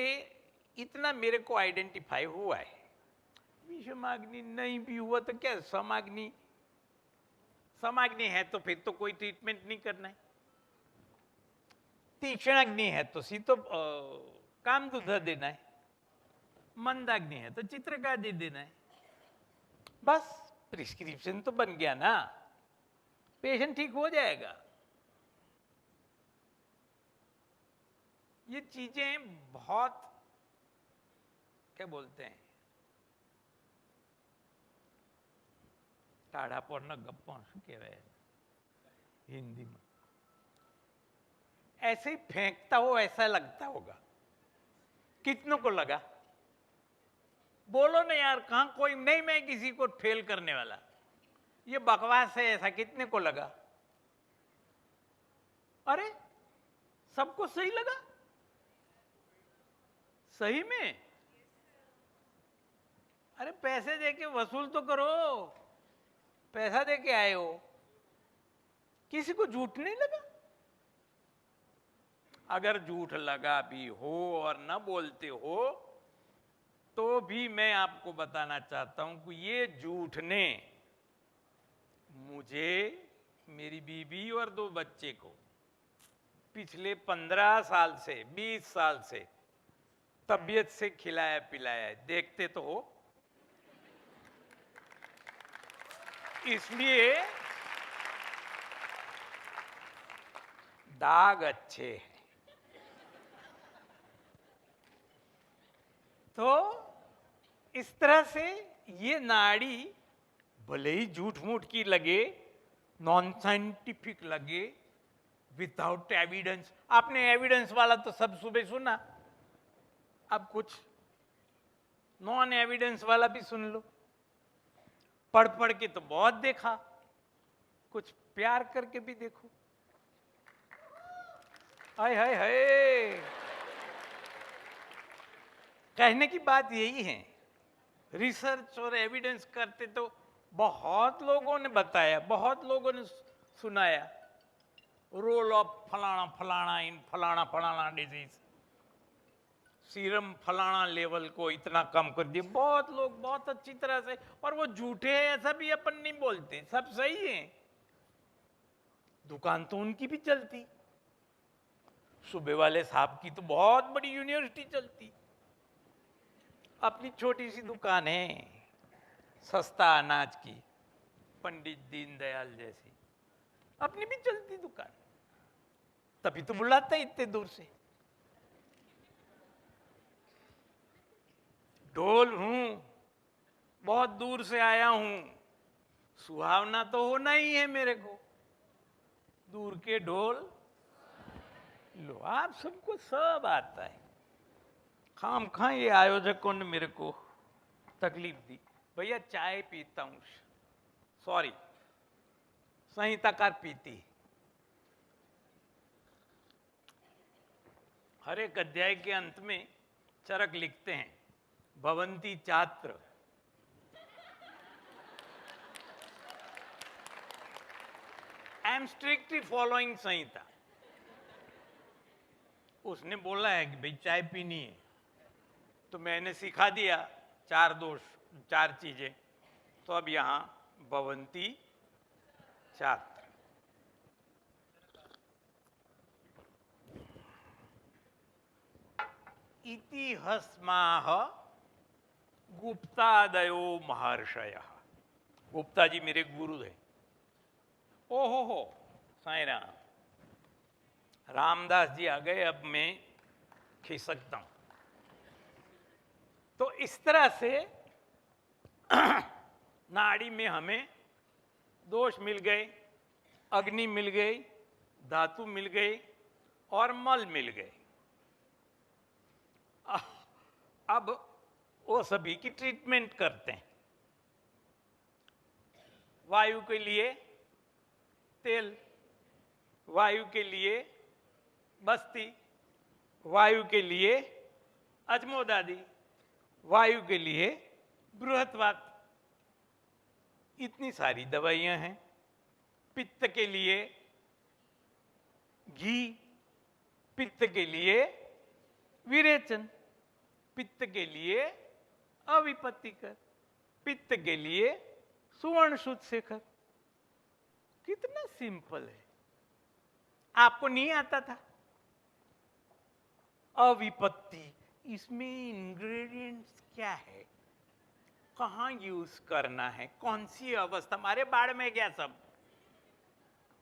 इतना मेरे को आइडेंटिफाई हुआ है। विषमाग्नि नहीं भी हुआ तो क्या, समाग्नि, समाग्नि है तो फिर तो कोई ट्रीटमेंट नहीं करना है। तीक्ष्णाग्नि है तो सीतो काम दूधा देना है, मंदाग्नि है तो चित्रकादि देना है, बस प्रिस्क्रिप्शन तो बन गया ना, पेशेंट ठीक हो जाएगा। ये चीजें बहुत, क्या बोलते हैं, टाढ़ा पड़ना, गप्पा कहवाय हिंदी में, ऐसे ही फेंकता हो ऐसा लगता होगा। कितनों को लगा? बोलो ना यार, कहां कोई नहीं, मैं किसी को फेल करने वाला, ये बकवास है, ऐसा कितने को लगा? अरे सबको सही लगा? सही में? अरे पैसे देके वसूल तो करो, पैसा देके आए हो, किसी को झूठ नहीं लगा? अगर झूठ लगा भी हो और न बोलते हो तो भी मैं आपको बताना चाहता हूं कि ये झूठ ने मुझे, मेरी बीवी और 2 बच्चे को पिछले 15 साल से 20 साल से तबीयत से खिलाया पिलाया है। देखते तो हो, इसलिए दाग अच्छे हैं। तो इस तरह से ये नाड़ी भले ही झूठ मूठ की लगे, नॉन साइंटिफिक लगे, विदाउट एविडेंस, आपने एविडेंस वाला तो सब सुबह सुना, अब कुछ नॉन एविडेंस वाला भी सुन लो। पढ़ पढ़ के तो बहुत देखा, कुछ प्यार करके भी देखो। हाय हाय हाय, कहने की बात यही है, रिसर्च और एविडेंस करते तो बहुत लोगों ने बताया, बहुत लोगों ने सुनाया, रोल ऑफ फलाना फलाना इन फलाना फलाना डिजीज, सीरम फलाना लेवल को इतना कम कर दिया, बहुत लोग बहुत अच्छी तरह से, और वो झूठे हैं ऐसा भी अपन नहीं बोलते, सब सही है। दुकान तो उनकी भी चलती, सुबह वाले साहब की तो बहुत बड़ी यूनिवर्सिटी चलती, अपनी छोटी सी दुकान है सस्ता अनाज की, पंडित दीनदयाल जैसी, अपनी भी चलती दुकान, तभी तो बुलाता है इतने दूर से। ढोल हूं, बहुत दूर से आया हूं, सुहावना तो होना ही है मेरे को। दूर के ढोल लो, आप सबको सब आता है। खाम खा ये आयोजकों ने मेरे को तकलीफ दी। भैया चाय पीता हूं, सॉरी, संहिताकार पीती। हर एक अध्याय के अंत में चरक लिखते हैं, भवंती छात्र। आई एम स्ट्रिक्टली फॉलोइंग संहिता। उसने बोला है कि भाई चाय पीनी है, तो मैंने सिखा दिया 4 दोष, 4 चीजें। तो अब यहां भवंती छात्र। इतिहस्माह गुप्तादयो महर्षय। गुप्ता जी मेरे गुरु हैं। ओहो हो, साईं राम। रामदास जी आ गए, अब मैं खिसकता हूं। तो इस तरह से नाड़ी में हमें दोष मिल गए, अग्नि मिल गई, धातु मिल गई और मल मिल गए। अब वो सभी की ट्रीटमेंट करते हैं। वायु के लिए तेल, वायु के लिए बस्ती, वायु के लिए अजमोदादी, वायु के लिए बृहत्वात। इतनी सारी दवाइयां हैं। पित्त के लिए घी, पित्त के लिए विरेचन, पित्त के लिए अविपत्तिकर, पित्त के लिए सुवर्ण शुद्ध शेखर। कितना सिंपल है, आपको नहीं आता था? अविपत्ति, इसमें इंग्रेडिएंट्स क्या है, कहां यूज करना है, कौन सी अवस्था। हमारे बाढ़ में गया सब।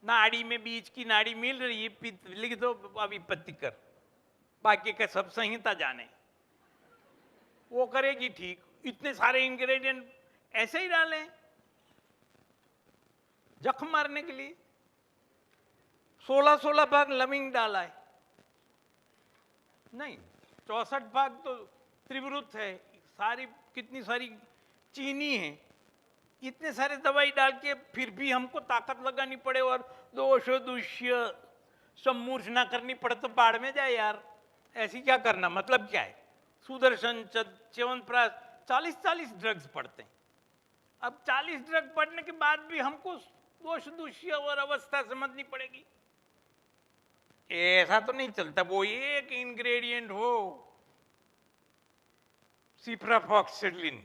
नाड़ी में बीच की नाड़ी मिल रही है, पित्त लिख दो अविपत्ति कर, बाकी का सब संहिता जाने, वो करेगी ठीक। इतने सारे इंग्रेडिएंट ऐसे ही डालें जख्म मारने के लिए। 16 भाग लविंग डाला है, नहीं 64 भाग तो त्रिवृत है, सारी कितनी सारी चीनी है। इतने सारे दवाई डाल के फिर भी हमको ताकत लगानी पड़े और दोष दुष्य सम्मूर्छना करनी पड़े, तो बाढ़ में जाए यार। ऐसी क्या करना, मतलब क्या है? सुदर्शन च्यवनप्राश 40 ड्रग्स पढ़ते हैं। अब 40 ड्रग पढ़ने के बाद भी हमको दोष दुष्य और अवस्था समझनी पड़ेगी। ऐसा तो नहीं चलता। वो एक इंग्रेडिएंट हो सिप्राफॉक्सिलिन,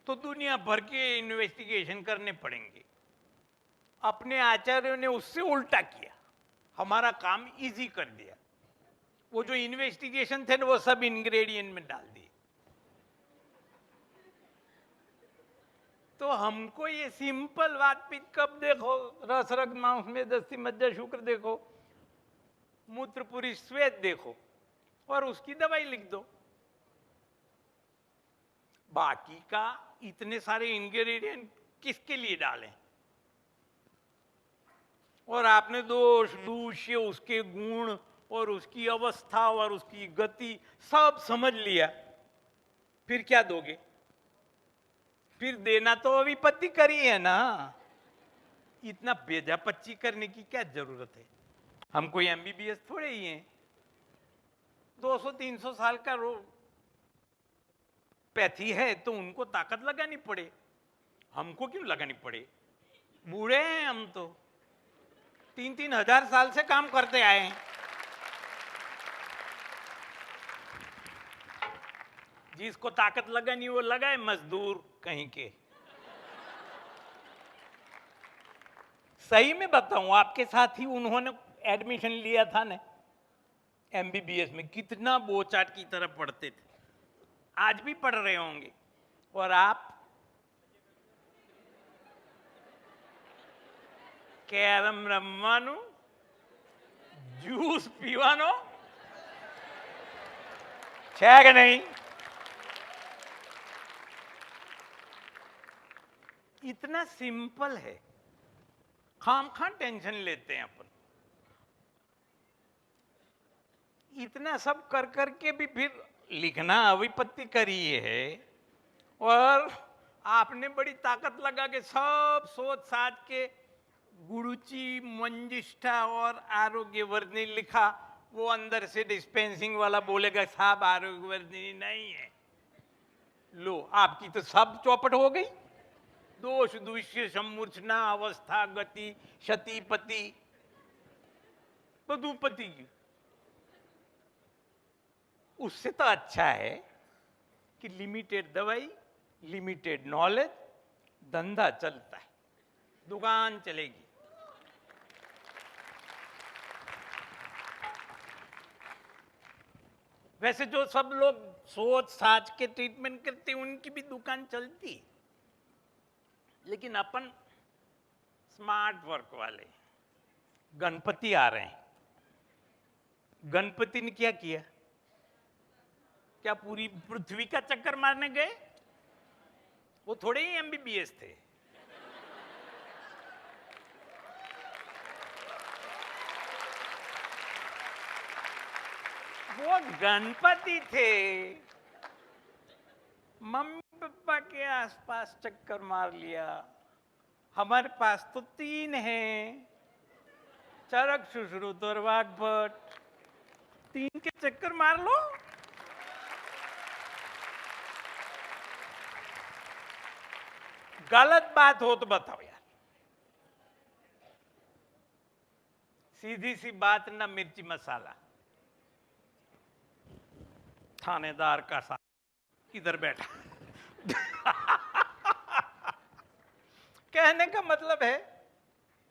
तो दुनिया भर के इन्वेस्टिगेशन करने पड़ेंगे। अपने आचार्यों ने उससे उल्टा किया, हमारा काम इजी कर दिया। वो जो इन्वेस्टिगेशन थे ना, वो सब इंग्रेडिएंट में डाल दिए। तो हमको ये सिंपल वात पित्त कब देखो, रस रक्त मांस में दस्ती मज्जा शुक्र देखो, मूत्र पुरी श्वेत देखो और उसकी दवाई लिख दो। बाकी का इतने सारे इंग्रेडिएंट किसके लिए डालें? और आपने दोष दूष्य, उसके गुण और उसकी अवस्था और उसकी गति सब समझ लिया, फिर क्या दोगे? फिर देना तो अविपत्ति करी है ना। इतना बेजापच्ची करने की क्या जरूरत है? हम कोई एमबीबीएस थोड़े ही हैं। 200-300 साल का पैथी है तो उनको ताकत लगानी पड़े, हमको क्यों लगानी पड़े? बूढ़े हैं हम तो, 3-3 हजार साल से काम करते आए हैं। जिसको ताकत लगानी वो लगाए, मजदूर कहीं के। सही में बताऊं, आपके साथ ही उन्होंने एडमिशन लिया था ना एमबीबीएस में, कितना बोचाट की तरह पढ़ते थे। आज भी पढ़ रहे होंगे। और आप કેરમ રમવાનું, જ્યુસ પીવાનો છે કે નહીં? इतना सिंपल है, खाम खां टेंशन लेते हैं अपन। इतना सब कर करके भी फिर लिखना अविपत्ति करी है, और आपने बड़ी ताकत लगा के सब सोच साच के गुरुची मंजिष्ठा और आरोग्यवर्धिनी लिखा। वो अंदर से डिस्पेंसिंग वाला बोलेगा साहब आरोग्यवर्धिनी नहीं है। लो, आपकी तो सब चौपट हो गई। दोष दुष्य सम्मूर्छना अवस्था गति क्षति पति पति की। उससे तो अच्छा है कि लिमिटेड दवाई, लिमिटेड नॉलेज, धंधा चलता है, दुकान चलेगी। वैसे जो सब लोग सोच साच के ट्रीटमेंट करते हैं उनकी भी दुकान चलती है, लेकिन अपन स्मार्ट वर्क वाले। गणपति आ रहे हैं, गणपति ने क्या किया? क्या पूरी पृथ्वी का चक्कर मारने गए? वो थोड़े ही एमबीबीएस थे। वो गणपति थे, मम्मी पापा के आसपास चक्कर मार लिया। हमारे पास तो 3 हैं, चरक सुश्रुत और वाग्भट। 3 के चक्कर मार लो। गलत बात हो तो बताओ यार। सीधी सी बात, ना मिर्ची मसाला। थानेदार का साथ इधर बैठा। कहने का मतलब है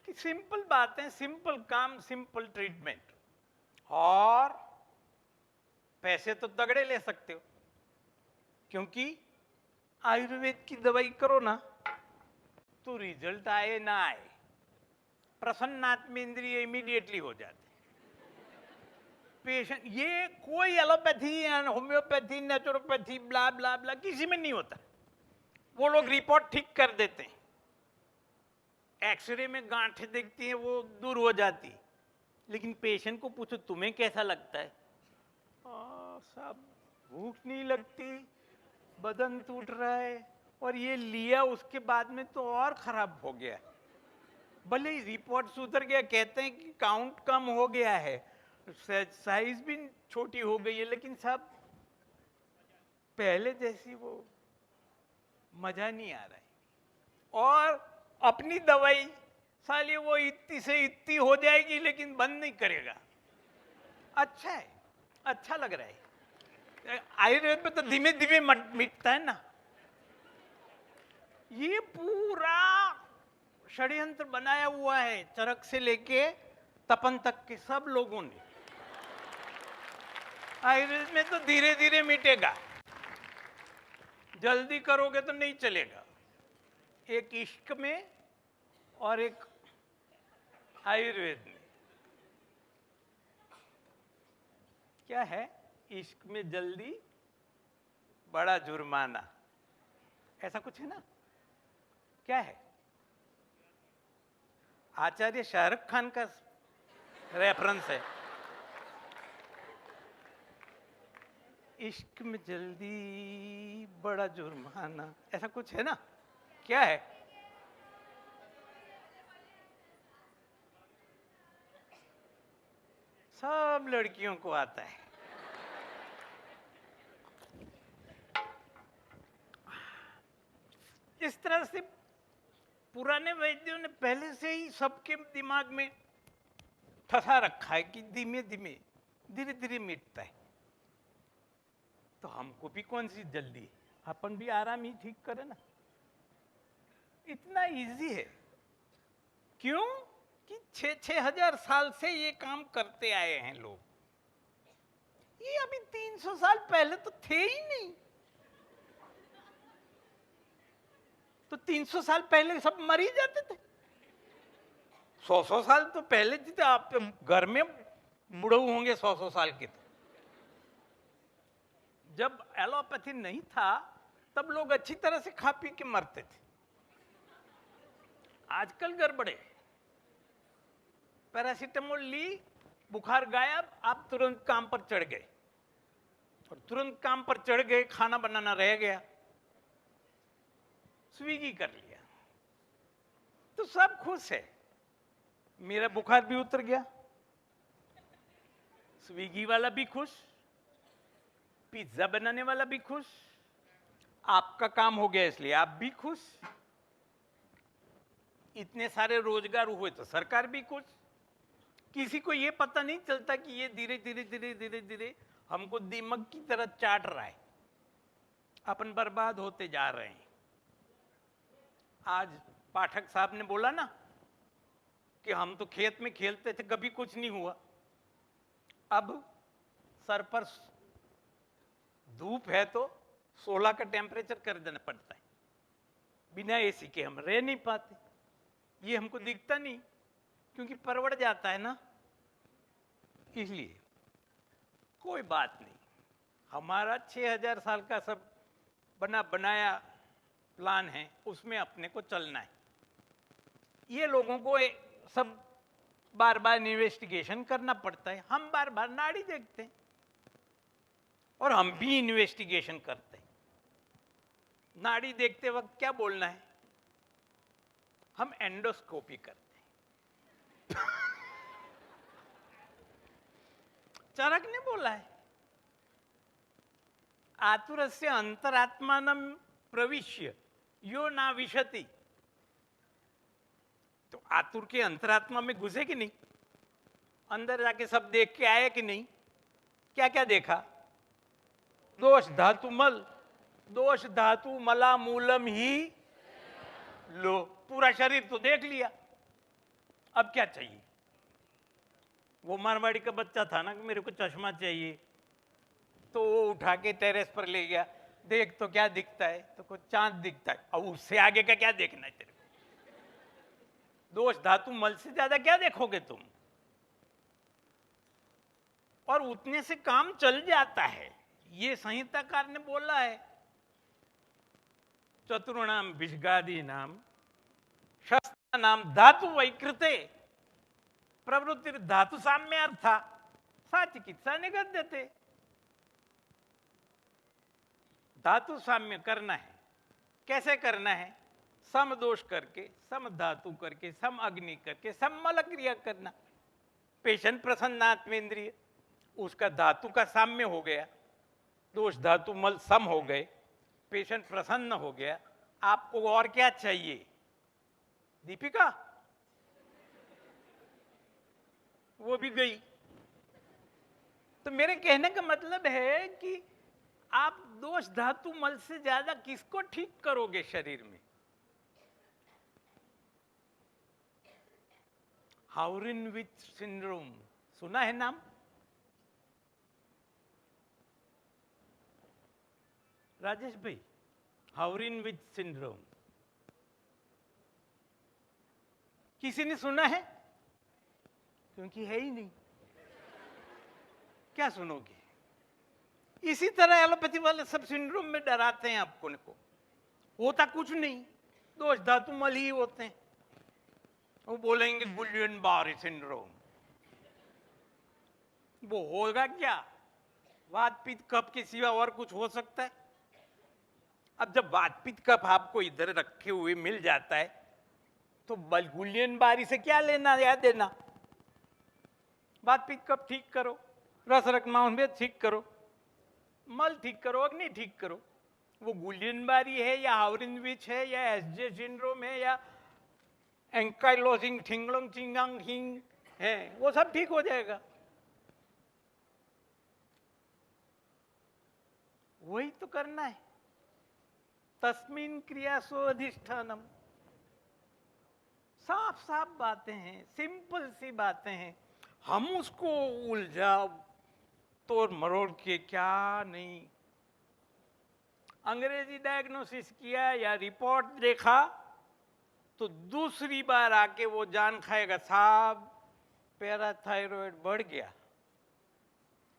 कि सिंपल बातें, सिंपल काम, सिंपल ट्रीटमेंट, और पैसे तो तगड़े ले सकते हो, क्योंकि आयुर्वेद की दवाई करो ना तो रिजल्ट आए ना आए, प्रसन्नात्म इंद्रिय इमीडिएटली हो जाते। पेशेंट, ये कोई एलोपैथी, होम्योपैथी, नेचुरोपैथी, ब्ला ब्ला ब्ला किसी में नहीं होता। वो लोग रिपोर्ट ठीक कर देते हैं, एक्सरे में गांठें देखती हैं वो दूर हो जाती, लेकिन पेशेंट को पूछो तुम्हें कैसा लगता है? साहब भूख नहीं लगती, बदन टूट रहा है, और ये लिया उसके बाद में तो और खराब हो गया। भले ही रिपोर्ट सुधर गया, कहते हैं कि काउंट कम हो गया है, साइज भी छोटी हो गई है, लेकिन साहब पहले जैसी वो मजा नहीं आ रहा है। और अपनी दवाई साली वो इतनी से इतनी हो जाएगी, लेकिन बंद नहीं करेगा। अच्छा है, अच्छा लग रहा है। आयुर्वेद में तो धीमे धीमे मिटता है ना। ये पूरा षड्यंत्र बनाया हुआ है, चरक से लेके तपन तक के सब लोगों ने। आयुर्वेद में तो धीरे धीरे मिटेगा, जल्दी करोगे तो नहीं चलेगा। एक इश्क में और एक आयुर्वेद में। क्या है? इश्क में जल्दी, बड़ा जुर्माना, ऐसा कुछ है ना? क्या है? आचार्य शाहरुख खान का रेफरेंस है। इश्क में जल्दी, बड़ा जुर्माना, ऐसा कुछ है ना? क्या है? सब लड़कियों को आता है। इस तरह से पुराने वैद्यों ने पहले से ही सबके दिमाग में ठसा रखा है कि धीमे धीमे, धीरे धीरे मिटता है। तो हमको भी कौन सी जल्दी है, अपन भी आराम ही ठीक करें ना। इतना इजी है। क्यों? कि 6,000 साल से ये काम करते आए हैं लोग। ये अभी 300 साल पहले तो थे ही नहीं। तो 300 साल पहले सब मर ही जाते थे। 100 साल तो पहले जीते आप। घर में बुढ़ऊ होंगे 100 साल के। तो जब एलोपैथी नहीं था तब लोग अच्छी तरह से खा पी के मरते थे। आजकल गड़बड़े। पैरासीटामोल ली, बुखार गायब, आप तुरंत काम पर चढ़ गए, और तुरंत काम पर चढ़ गए, खाना बनाना रह गया, स्विगी कर लिया, तो सब खुश है। मेरा बुखार भी उतर गया, स्विगी वाला भी खुश, पिज्जा बनाने वाला भी खुश, आपका काम हो गया इसलिए आप भी खुश, इतने सारे रोजगार हुए तो सरकार भी खुश। किसी को यह पता नहीं चलता कि ये धीरे धीरे धीरे धीरे धीरे हमको दीमक की तरह चाट रहा है, अपन बर्बाद होते जा रहे हैं। आज पाठक साहब ने बोला ना कि हम तो खेत में खेलते थे, कभी कुछ नहीं हुआ, अब सर पर धूप है तो 16 का टेम्परेचर कर देना पड़ता है, बिना एसी के हम रह नहीं पाते। ये हमको दिखता नहीं क्योंकि परवड़ जाता है ना, इसलिए कोई बात नहीं। हमारा 6000 साल का सब बना बनाया प्लान है, उसमें अपने को चलना है। ये लोगों को सब बार बार इन्वेस्टिगेशन करना पड़ता है, हम बार बार नाड़ी देखते हैं और हम भी इन्वेस्टिगेशन करते हैं। नाड़ी देखते वक्त क्या बोलना है, हम एंडोस्कोपी करते हैं। चरक ने बोला है, आतुरस्य अंतरात्मानम प्रविश्य यो ना विशति। तो आतुर के अंतरात्मा में घुसे कि नहीं, अंदर जाके सब देख के आए कि नहीं? क्या क्या देखा? दोष धातु मल, दोष धातु मला मूलम ही लो, पूरा शरीर तो देख लिया, अब क्या चाहिए? वो मारवाड़ी का बच्चा था ना कि मेरे को चश्मा चाहिए, तो वो उठा के टेरेस पर ले गया, देख तो क्या दिखता है, तो कुछ चांद दिखता है, और उससे आगे का क्या देखना है तेरे को? दोष धातु मल से ज्यादा क्या देखोगे तुम? और उतने से काम चल जाता है, ये संहिताकार ने बोला है। चतुर्णाम विषगादी नाम शस्त्र नाम धातु वैकृते प्रवृत्ति धातु साम्य अर्था सा चिकित्सा निगद्यते। धातु साम्य करना है, कैसे करना है? सम दोष करके, सम धातु करके, सम अग्नि करके, सम मल क्रिया करना। पेशन प्रसन्नात्मेंद्रिय, उसका धातु का साम्य हो गया, दोष धातु मल सम हो गए, पेशेंट प्रसन्न हो गया। आपको और क्या चाहिए? दीपिका वो भी गई। तो मेरे कहने का मतलब है कि आप दोष धातु मल से ज्यादा किसको ठीक करोगे शरीर में? हाउरिनविच सिंड्रोम सुना है नाम? राजेश भाई, हाउरिनविच सिंड्रोम किसी ने सुना है? क्योंकि है ही नहीं, क्या सुनोगे? इसी तरह एलोपैथी वाले सब सिंड्रोम में डराते हैं आपको को, होता कुछ नहीं, दोष धातु मल ही होते हैं। वो बोलेंगे गुलियन बारी सिंड्रोम, वो होगा क्या? वात पित्त कफ के सिवा और कुछ हो सकता है? अब जब वात पित्त कफ आपको इधर रखे हुए मिल जाता है तो गुलियन बारी से क्या लेना या देना? वात पित्त कफ ठीक करो, रस रक्त मांसपेशी ठीक करो, मल ठीक करो, अग्नि ठीक करो। वो गुलियन बारी है या हाउरिनविच है या एसजे सिंड्रोम है या एंकाइलोजिंग ठिंगलोंग चिंगांग हिंग है, वो सब ठीक हो जाएगा। वही तो करना है। तस्मिन क्रियासु अधिष्ठानम, साफ साफ बातें हैं, सिंपल सी बातें हैं, हम उसको उलझा तोड़ मरोड़ के क्या नहीं। अंग्रेजी डायग्नोसिस किया या रिपोर्ट देखा, तो दूसरी बार आके वो जान खाएगा, साहब पैराथायरॉइड बढ़ गया,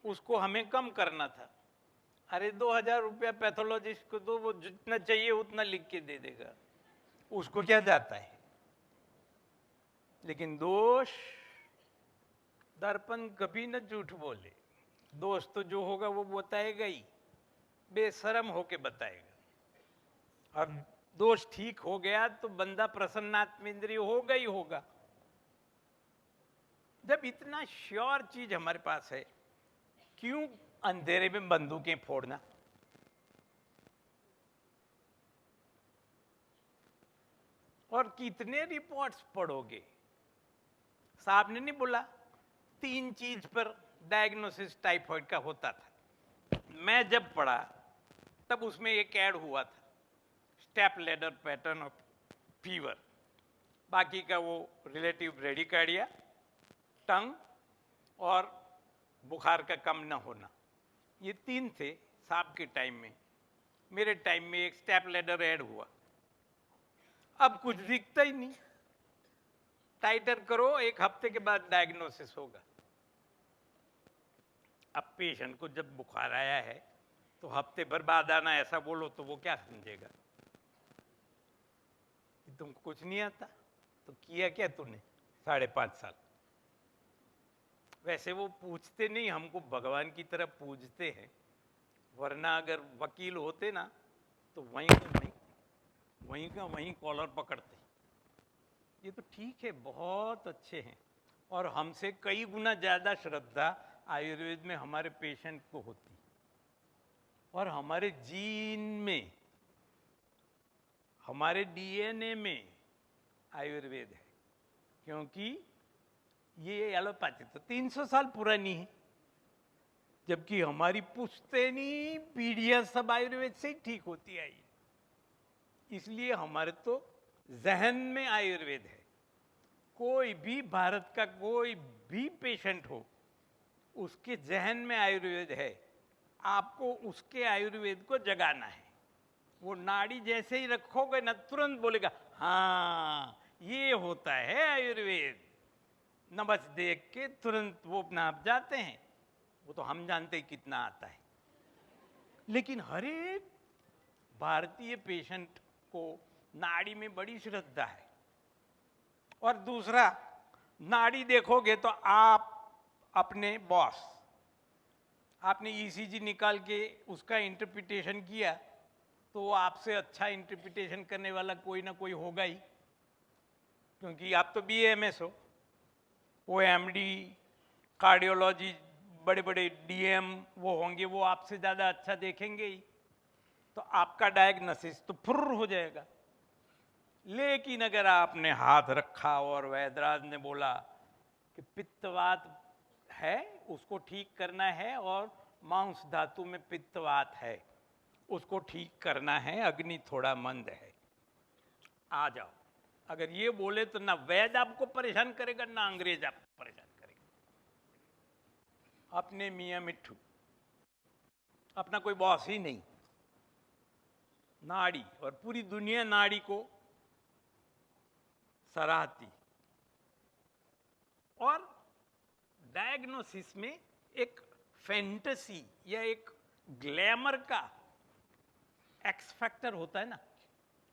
उसको हमें कम करना था। अरे 2000 रुपया पैथोलॉजिस्ट को दो, वो जितना चाहिए उतना लिख के दे देगा, उसको क्या जाता है। लेकिन दोष, दर्पण कभी न झूठ बोले, दोष तो जो होगा वो बताएगा ही, बेशरम होके बताएगा। और दोष ठीक हो गया तो बंदा प्रसन्नात्मेंद्रिय होगा ही होगा। जब इतना श्योर चीज हमारे पास है, क्यों अंधेरे में बंदूकें फोड़ना। और कितने रिपोर्ट्स पढ़ोगे। साहब ने नहीं बोला 3 चीज पर डायग्नोसिस टाइफाइड का होता था। मैं जब पढ़ा तब उसमें एक ऐड हुआ था, step ladder pattern of fever, बाकी का वो रिलेटिव ब्रेडिकार्डिया, टंग और बुखार का कम न होना, ये 3 थे साहब के टाइम में। मेरे टाइम में एक स्टेप लैडर ऐड हुआ। अब कुछ दिखता ही नहीं, टाइटर करो 1 हफ्ते के बाद डायग्नोसिस होगा। अब पेशेंट को जब बुखार आया है तो हफ्ते भर बाद आना ऐसा बोलो तो वो क्या समझेगा कि तुमको कुछ नहीं आता। तो किया क्या तूने 5.5 साल। वैसे वो पूछते नहीं, हमको भगवान की तरह पूजते हैं, वरना अगर वकील होते ना तो वहीं का वहीं कॉलर पकड़ते। ये तो ठीक है, बहुत अच्छे हैं, और हमसे कई गुना ज्यादा श्रद्धा आयुर्वेद में हमारे पेशेंट को होती, और हमारे जीन में, हमारे डीएनए में आयुर्वेद है। क्योंकि ये एलोपैथी तो 300 साल पुरानी है, जबकि हमारी पुश्तैनी पीढ़ियां सब आयुर्वेद से ही ठीक होती आई। इसलिए हमारे तो जहन में आयुर्वेद है। कोई भी भारत का कोई भी पेशेंट हो, उसके जहन में आयुर्वेद है, आपको उसके आयुर्वेद को जगाना है। वो नाड़ी जैसे ही रखोगे ना, तुरंत बोलेगा हाँ ये होता है आयुर्वेद। नब्ज देख के तुरंत वो नाप जाते हैं, वो तो हम जानते हैं कितना आता है। लेकिन हर एक भारतीय पेशेंट को नाड़ी में बड़ी श्रद्धा है। और दूसरा, नाड़ी देखोगे तो आप अपने बॉस, आपने ईसीजी निकाल के उसका इंटरप्रिटेशन किया तो वो आपसे अच्छा इंटरप्रिटेशन करने वाला कोई ना कोई होगा ही, क्योंकि आप तो बीएमएस हो। वो एमडी कार्डियोलॉजी, बड़े बड़े डीएम वो होंगे, वो आपसे ज़्यादा अच्छा देखेंगे ही, तो आपका डायग्नोसिस तो फुर्र हो जाएगा। लेकिन अगर आपने हाथ रखा और वैद्यराज ने बोला कि पित्तवात है, उसको ठीक करना है, और मांस धातु में पित्तवात है, उसको ठीक करना है, अग्नि थोड़ा मंद है, आ जाओ। अगर ये बोले तो ना वैद्य आपको परेशान करेगा, ना अंग्रेज आपको परेशान करेगा। अपने मियाँ मिट्ठू, अपना कोई बॉस ही नहीं। नाड़ी, और पूरी दुनिया नाड़ी को सराहती। और डायग्नोसिस में एक फैंटेसी या एक ग्लैमर का एक्स फैक्टर होता है ना,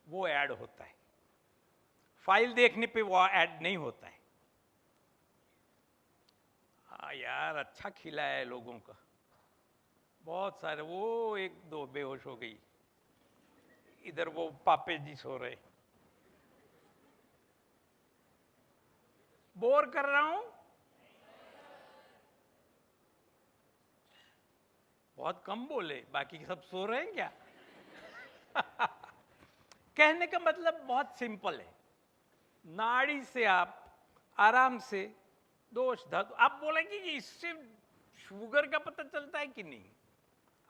वो ऐड होता है। फाइल देखने पे वो ऐड नहीं होता है। हाँ यार, अच्छा खिलाया है लोगों का, बहुत सारे। वो 1-2 बेहोश हो गई, इधर वो पापे जी सो रहे। बोर कर रहा हूं? बहुत कम बोले, बाकी सब सो रहे हैं क्या? कहने का मतलब बहुत सिंपल है। नाड़ी से आप आराम से दोष धातु, आप बोलेंगे कि इससे शुगर का पता चलता है कि नहीं,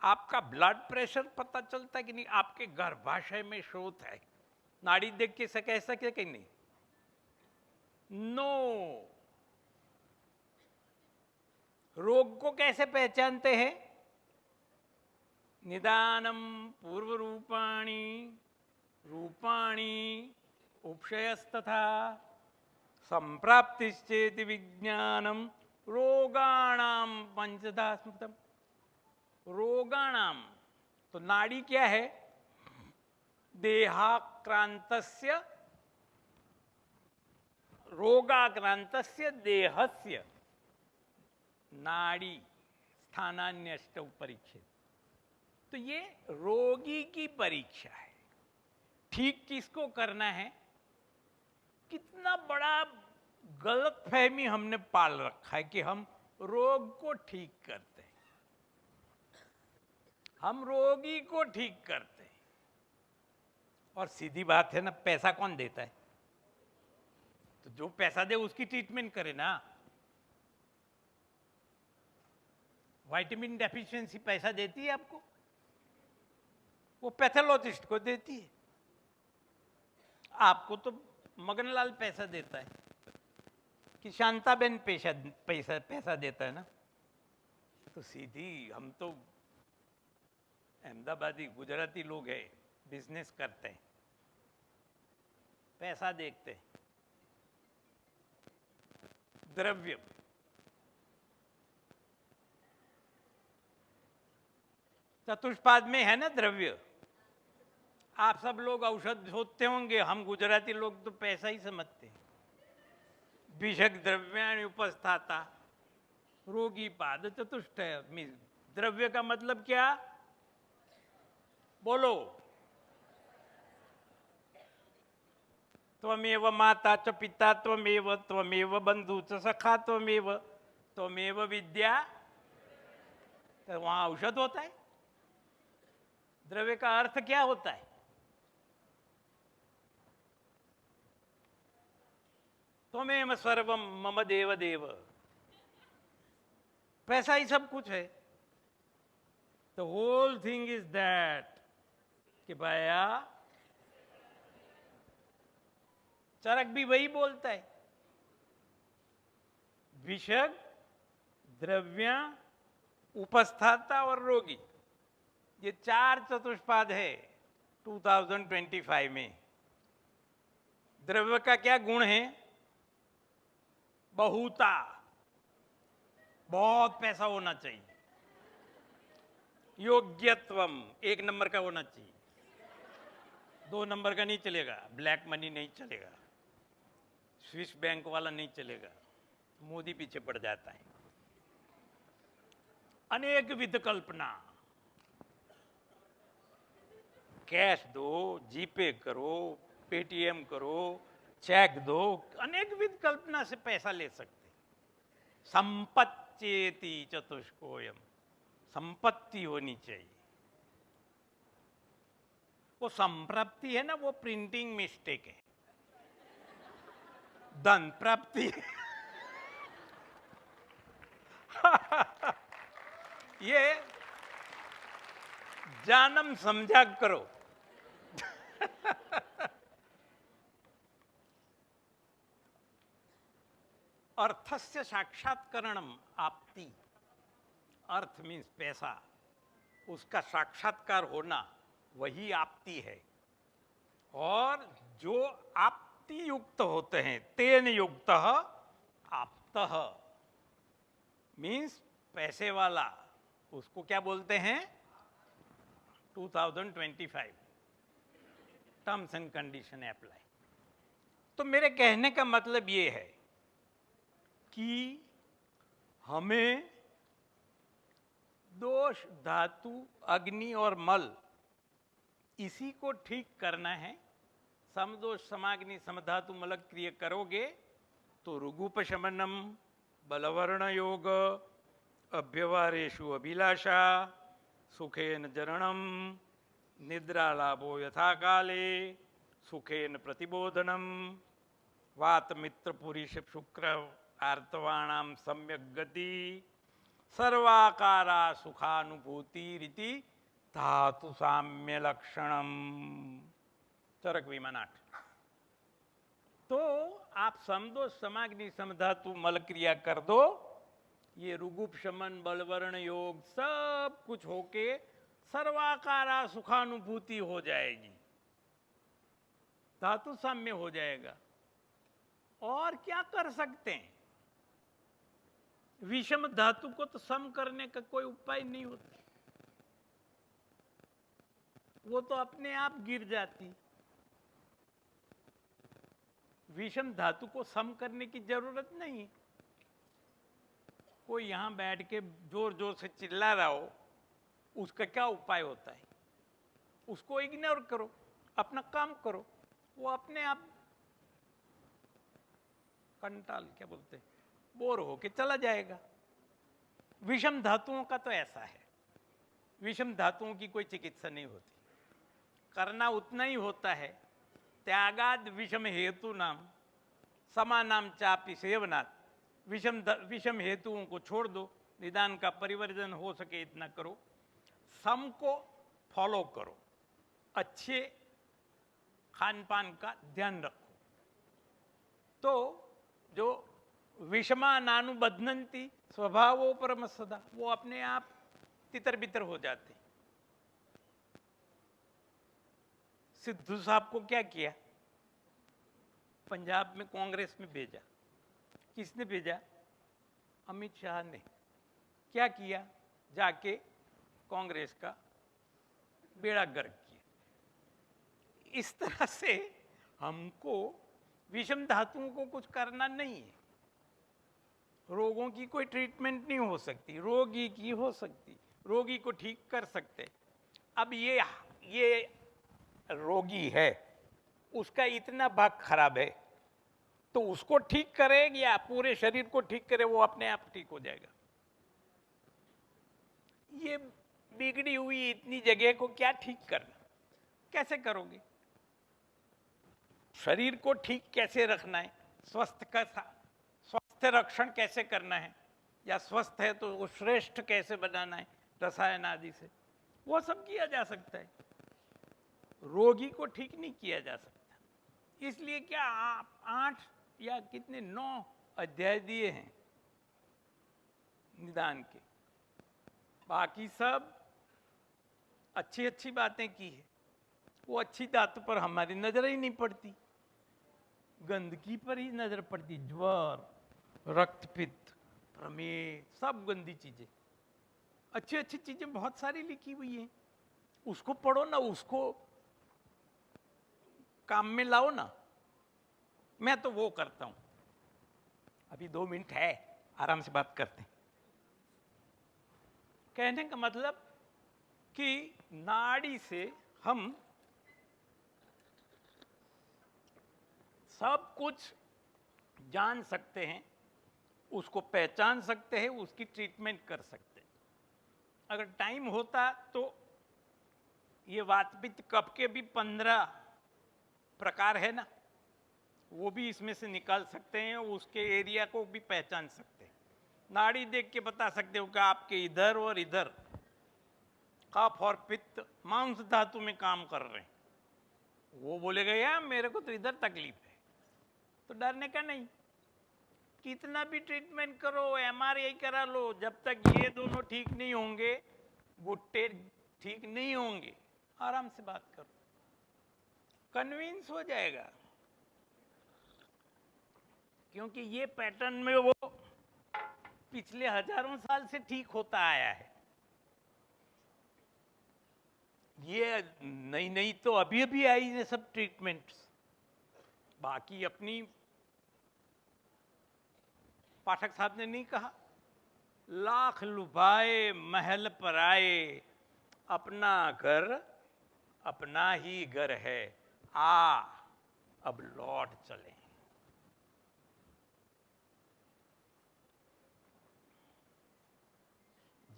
आपका ब्लड प्रेशर पता चलता है कि नहीं, आपके गर्भाशय में शोथ है, नाड़ी देख के कह सके कि नहीं? नो। रोग को कैसे पहचानते हैं? निदानम पूर्व रूपाणी रूपाणी उपक्षयस्तथा संप्राप्तिश्चेति विज्ञानम रोगाणाम पंचधा स्मृतम। रोगाणाम तो नाड़ी क्या है? देहाक्रांतस्य रोगाक्रांतस्य देहस्य नाड़ी स्थानान्यष्ट परीक्षित। तो ये रोगी की परीक्षा है। ठीक किसको करना है? कितना बड़ा गलत फहमी हमने पाल रखा है कि हम रोग को ठीक करते हैं, हम रोगी को ठीक करते हैं। और सीधी बात है ना, पैसा कौन देता है? तो जो पैसा दे उसकी ट्रीटमेंट करे ना। विटामिन डेफिशिएंसी पैसा देती है आपको? वो पैथोलॉजिस्ट को देती है। आपको तो मगनलाल पैसा देता है कि शांताबेन पैसा देता है ना। तो सीधी हम तो अहमदाबादी गुजराती लोग हैं, बिजनेस करते हैं, पैसा देखते हैं। द्रव्य चतुष्पाद में है ना द्रव्य। आप सब लोग औषध सोचते होंगे, हम गुजराती लोग तो पैसा ही समझते हैं। विषक द्रव्याणि उपस्थाता रोगी पाद चतुष्ट। द्रव्य का मतलब क्या? बोलो। त्वमेव माता च पिता त्वमेव, त्वमेव बंधु च सखा त्वमेव, त्वमेव विद्या। तो वहां औषध होता है। द्रव्य का अर्थ क्या होता है? त्वमेव सर्वम मम देव देव। पैसा ही सब कुछ है। The whole thing is that कि भैया, चरक भी वही बोलता है। विषग, द्रव्य, उपस्थाता और रोगी, ये 4 चतुष्पाद है 2025 में। द्रव्य का क्या गुण है? बहुता, बहुत पैसा होना चाहिए। योग्यत्वम 1 नंबर का होना चाहिए, 2 नंबर का नहीं चलेगा। ब्लैक मनी नहीं चलेगा, स्विस बैंक वाला नहीं चलेगा, मोदी पीछे पड़ जाता है। अनेक विध कल्पना, कैश दो, जीपे करो, पेटीएम करो, चेक दो, अनेक विध कल्पना से पैसा ले सकते। संपत्त्येति चतुष्कोयम, संपत्ति होनी चाहिए। वो संप्राप्ति है ना, वो प्रिंटिंग मिस्टेक है। धन प्राप्ति ये जानम समझा करो। अर्थस्य साक्षात्करणम आपति। अर्थ मीन्स पैसा, उसका साक्षात्कार होना वही आपति है। और जो आपति युक्त होते हैं, तेन युक्त आप्तः मीन्स पैसे वाला, उसको क्या बोलते हैं? 2025 टर्म्स एंड कंडीशन अप्लाई। तो मेरे कहने का मतलब ये है कि हमें दोष, धातु, अग्नि और मल, इसी को ठीक करना है। समदोष समाग्नि समधातु मल क्रिय करोगे तो ऋगुपशमनम, बलवर्ण योग, अभ्यवहारेषु अभिलाषा, सुखेन जरणम, निद्रा लाभो यथा काले, सुखेन प्रतिबोधनम, वात मित्र पुरुष शुक्र आर्तवाणाम सम्यक गति, सर्वाकारा सुखानुभूति रीति धातु साम्य लक्षणम। चरक विमान 8। तो आप समदोष समाग्नि समधातु मल क्रिया कर दो, ये ऋगुप शमन बलवर्ण योग सब कुछ होके सर्वाकारा सुखानुभूति हो जाएगी। धातु साम्य हो जाएगा। और क्या कर सकते हैं? विषम धातु को तो सम करने का कोई उपाय नहीं होता, वो तो अपने आप गिर जाती। विषम धातु को सम करने की जरूरत नहीं। कोई यहां बैठ के जोर जोर से चिल्ला रहा हो, उसका क्या उपाय होता है? उसको इग्नोर करो, अपना काम करो, वो अपने आप कंटाल क्या बोलते, बोर होके चला जाएगा। विषम धातुओं का तो ऐसा है, विषम धातुओं की कोई चिकित्सा नहीं होती, करना उतना ही होता है। त्यागाद विषम हेतु नाम समानाम चापि सेवनात्। विषम हेतुओं को छोड़ दो, निदान का परिवर्जन हो सके इतना करो। सम को फॉलो करो, अच्छे खान पान का ध्यान रखो, तो जो विषमा नानुबध्नन्ति स्वभावो परम सदा, वो अपने आप तितर बितर हो जाते। सिद्धू साहब को क्या किया? पंजाब में कांग्रेस में भेजा। किसने भेजा? अमित शाह ने। क्या किया? जाके कांग्रेस का बेड़ा गर्क किया। इस तरह से हमको विषम धातुओं को कुछ करना नहीं है। रोगों की कोई ट्रीटमेंट नहीं हो सकती, रोगी की हो सकती, रोगी को ठीक कर सकते। अब ये रोगी है, उसका इतना भाग खराब है, तो उसको ठीक करे या पूरे शरीर को ठीक करे, वो अपने आप ठीक हो जाएगा। ये बिगड़ी हुई इतनी जगह को क्या ठीक करना? कैसे करोगे? शरीर को ठीक कैसे रखना है, स्वास्थ्य रक्षण कैसे करना है, या स्वस्थ है तो वो श्रेष्ठ कैसे बनाना है रसायन आदि से, वो सब किया जा सकता है। रोगी को ठीक नहीं किया जा सकता। इसलिए क्या 8 या कितने 9 अध्याय दिए हैं निदान के, बाकी सब अच्छी अच्छी बातें की है। वो अच्छी धातु पर हमारी नजर ही नहीं पड़ती, गंदगी पर ही नजर पड़ती। ज्वर, रक्तपित्त, प्रमेह, सब गंदी चीजें। अच्छी अच्छी चीजें बहुत सारी लिखी हुई हैं, उसको पढ़ो ना, उसको काम में लाओ ना। मैं तो वो करता हूं। अभी 2 मिनट है, आराम से बात करते हैं। कहने का मतलब कि नाड़ी से हम सब कुछ जान सकते हैं, उसको पहचान सकते हैं, उसकी ट्रीटमेंट कर सकते हैं। अगर टाइम होता तो ये वातपित्त कफ के भी 15 प्रकार है ना, वो भी इसमें से निकाल सकते हैं, उसके एरिया को भी पहचान सकते हैं। नाड़ी देख के बता सकते हो कि आपके इधर और इधर कफ और पित्त मांस धातु में काम कर रहे हैं। वो बोलेगा यार मेरे को तो इधर तकलीफ है, तो डरने का नहीं। कितना भी ट्रीटमेंट करो, एमआरआई करा लो, जब तक ये दोनों ठीक नहीं होंगे, गुट्टे ठीक नहीं होंगे। आराम से बात करो, कन्विंस हो जाएगा। क्योंकि ये पैटर्न में वो पिछले हजारों साल से ठीक होता आया है। ये नई नई तो अभी अभी आई है सब ट्रीटमेंट्स। बाकी अपनी पाठक साहब ने नहीं कहा, लाख लुभाए महल पर आए, अपना घर अपना ही घर है, आ अब लौट चले।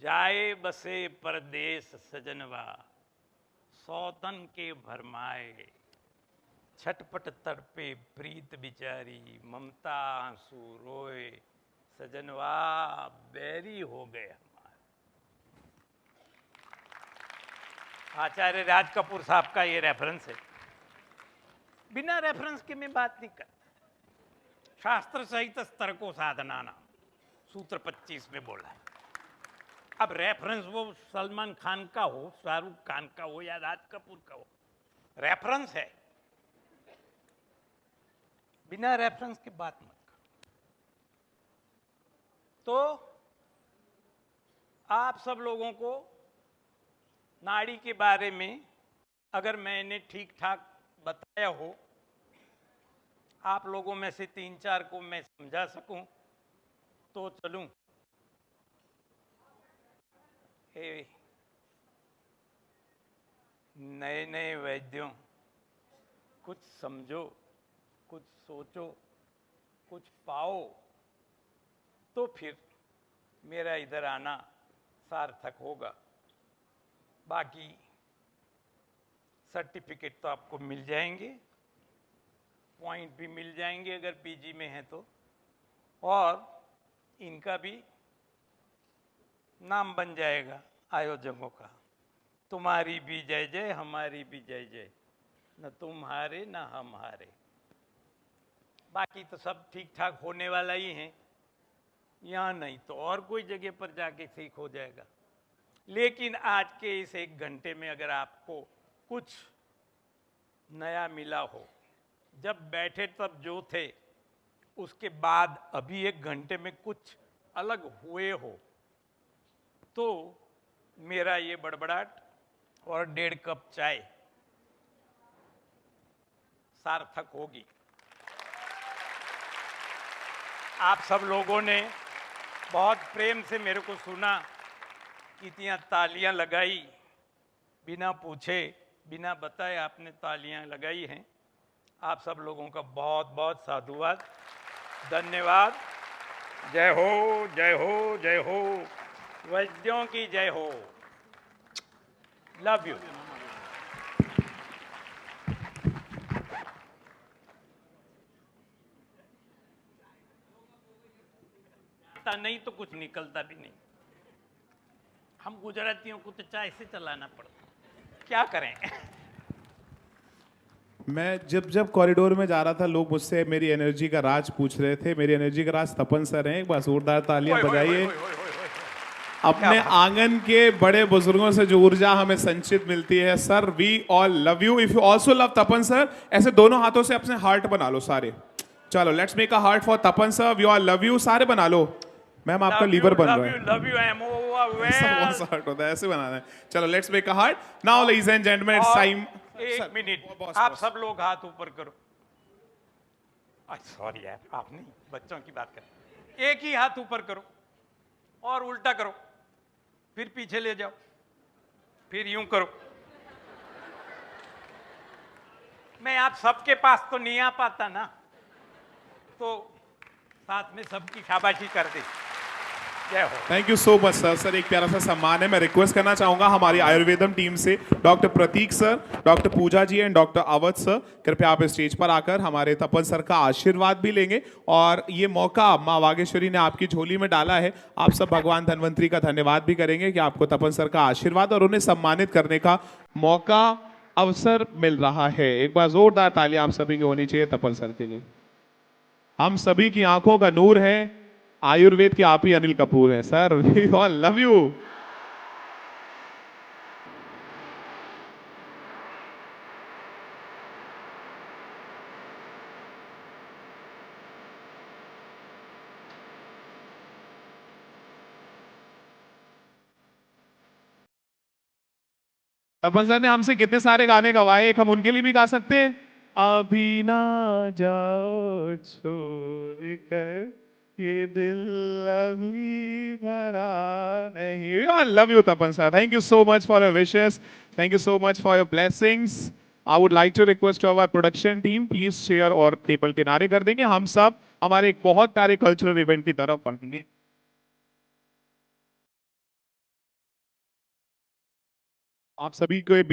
जाए बसे परदेश सजनवा, सौतन के भरमाए, छटपट तड़पे प्रीत बिचारी, ममता आंसू रोए, सजनवा बैरी हो गए हमारे। आचार्य राज कपूर साहब का ये रेफरेंस है। बिना रेफरेंस के मैं बात नहीं करता। शास्त्र सहित स्तर को साधना नाम सूत्र 25 में बोला है। अब रेफरेंस वो सलमान खान का हो, शाहरुख खान का हो या राज कपूर का हो, रेफरेंस है। बिना रेफरेंस के बात मत करो। तो आप सब लोगों को नाड़ी के बारे में अगर मैंने ठीक ठाक बताया हो, आप लोगों में से 3-4 को मैं समझा सकूं तो चलूं। नए नए वैद्यों, कुछ समझो, कुछ सोचो, कुछ पाओ, तो फिर मेरा इधर आना सार्थक होगा। बाकी सर्टिफिकेट तो आपको मिल जाएंगे, पॉइंट भी मिल जाएंगे अगर पीजी में है तो, और इनका भी नाम बन जाएगा आयोजकों का। तुम्हारी भी जय जय, हमारी भी जय जय, न तुम हारे न हम हारे। बाकी तो सब ठीक ठाक होने वाला ही है, यहाँ नहीं तो और कोई जगह पर जाके ठीक हो जाएगा। लेकिन आज के इस 1 घंटे में अगर आपको कुछ नया मिला हो, जब बैठे तब जो थे, उसके बाद अभी 1 घंटे में कुछ अलग हुए हो, तो मेरा ये बड़बड़ाहट और 1.5 कप चाय सार्थक होगी। आप सब लोगों ने बहुत प्रेम से मेरे को सुना, इतनी तालियां लगाई, बिना पूछे बिना बताए आपने तालियां लगाई हैं। आप सब लोगों का बहुत बहुत साधुवाद, धन्यवाद। जय हो, जय हो, जय हो, वैद्यों की जय हो। Love you. नहीं तो कुछ निकलता भी नहीं। हम गुजरातियों को तो चाय से चलाना पड़ता, क्या करें। मैं जब कॉरिडोर में जा रहा था, लोग मुझसे मेरी एनर्जी का राज पूछ रहे थे। मेरी एनर्जी का राज तपन सर हैं। एक बार जोरदार तालियां बजाइए। अपने आंगन के बड़े बुजुर्गों से जो ऊर्जा हमें संचित मिलती है। Sir, we all love you. If you also love Tapan sir, ऐसे दोनों हाथों से अपने हार्ट बना लो सारे। चलो, let's make a heart for Tapan sir. We all love you, सारे बना लो। मैम, आपका लीवर बन रहा है। लव यू, एम ऐसा हार्ट होता है, ऐसे बनाना है। चलो, let's make a heart now, ladies and gentleman. It's time. 1 minute, आप सब लोग हाथ ऊपर करो। सॉरी यार, आप नहीं, बच्चों की बात कर। एक ही हाथ ऊपर करो और उल्टा करो, फिर पीछे ले जाओ, फिर यूं करो। मैं आप सबके पास तो नहीं आ पाता ना, तो साथ में सबकी शाबाशी कर दी। जय हो। Thank you so much sir. Sir, एक प्यारा सा सम्मान है। मैं रिक्वेस्ट करना चाहूंगा हमारी आयुर्वेदम टीम से doctor Prateek sir, doctor Pooja ji and doctor Awadh sir, कृपया आप स्टेज पर आकर हमारे तपन सर का आशीर्वाद भी लेंगे। और ये मौका माँ वागेश्वरी ने आपकी झोली में डाला है। आप सब भगवान धन्वंतरी का धन्यवाद भी करेंगे कि आपको तपन सर का आशीर्वाद और उन्हें सम्मानित करने का मौका, अवसर मिल रहा है। एक बार जोरदार तालियां आप सभी की होनी चाहिए तपन सर के लिए। हम सभी की आंखों का नूर है, आयुर्वेद के आप ही अनिल कपूर हैं। Sir, we all love you. Tapan sir ने हमसे कितने सारे गाने गवाए, एक हम उनके लिए भी गा सकते हैं। अभी ना जाओ छोड़ कर ये दिल अभी भरा नहीं। I love you, Tapan sir. Thank you so much for your wishes. Thank you so much for your blessings. I would like to request to our production team, please share और टेबल किनारे कर देंगे। हम सब हमारे एक बहुत प्यारे कल्चरल इवेंट की तरफ बढ़ेंगे। आप सभी को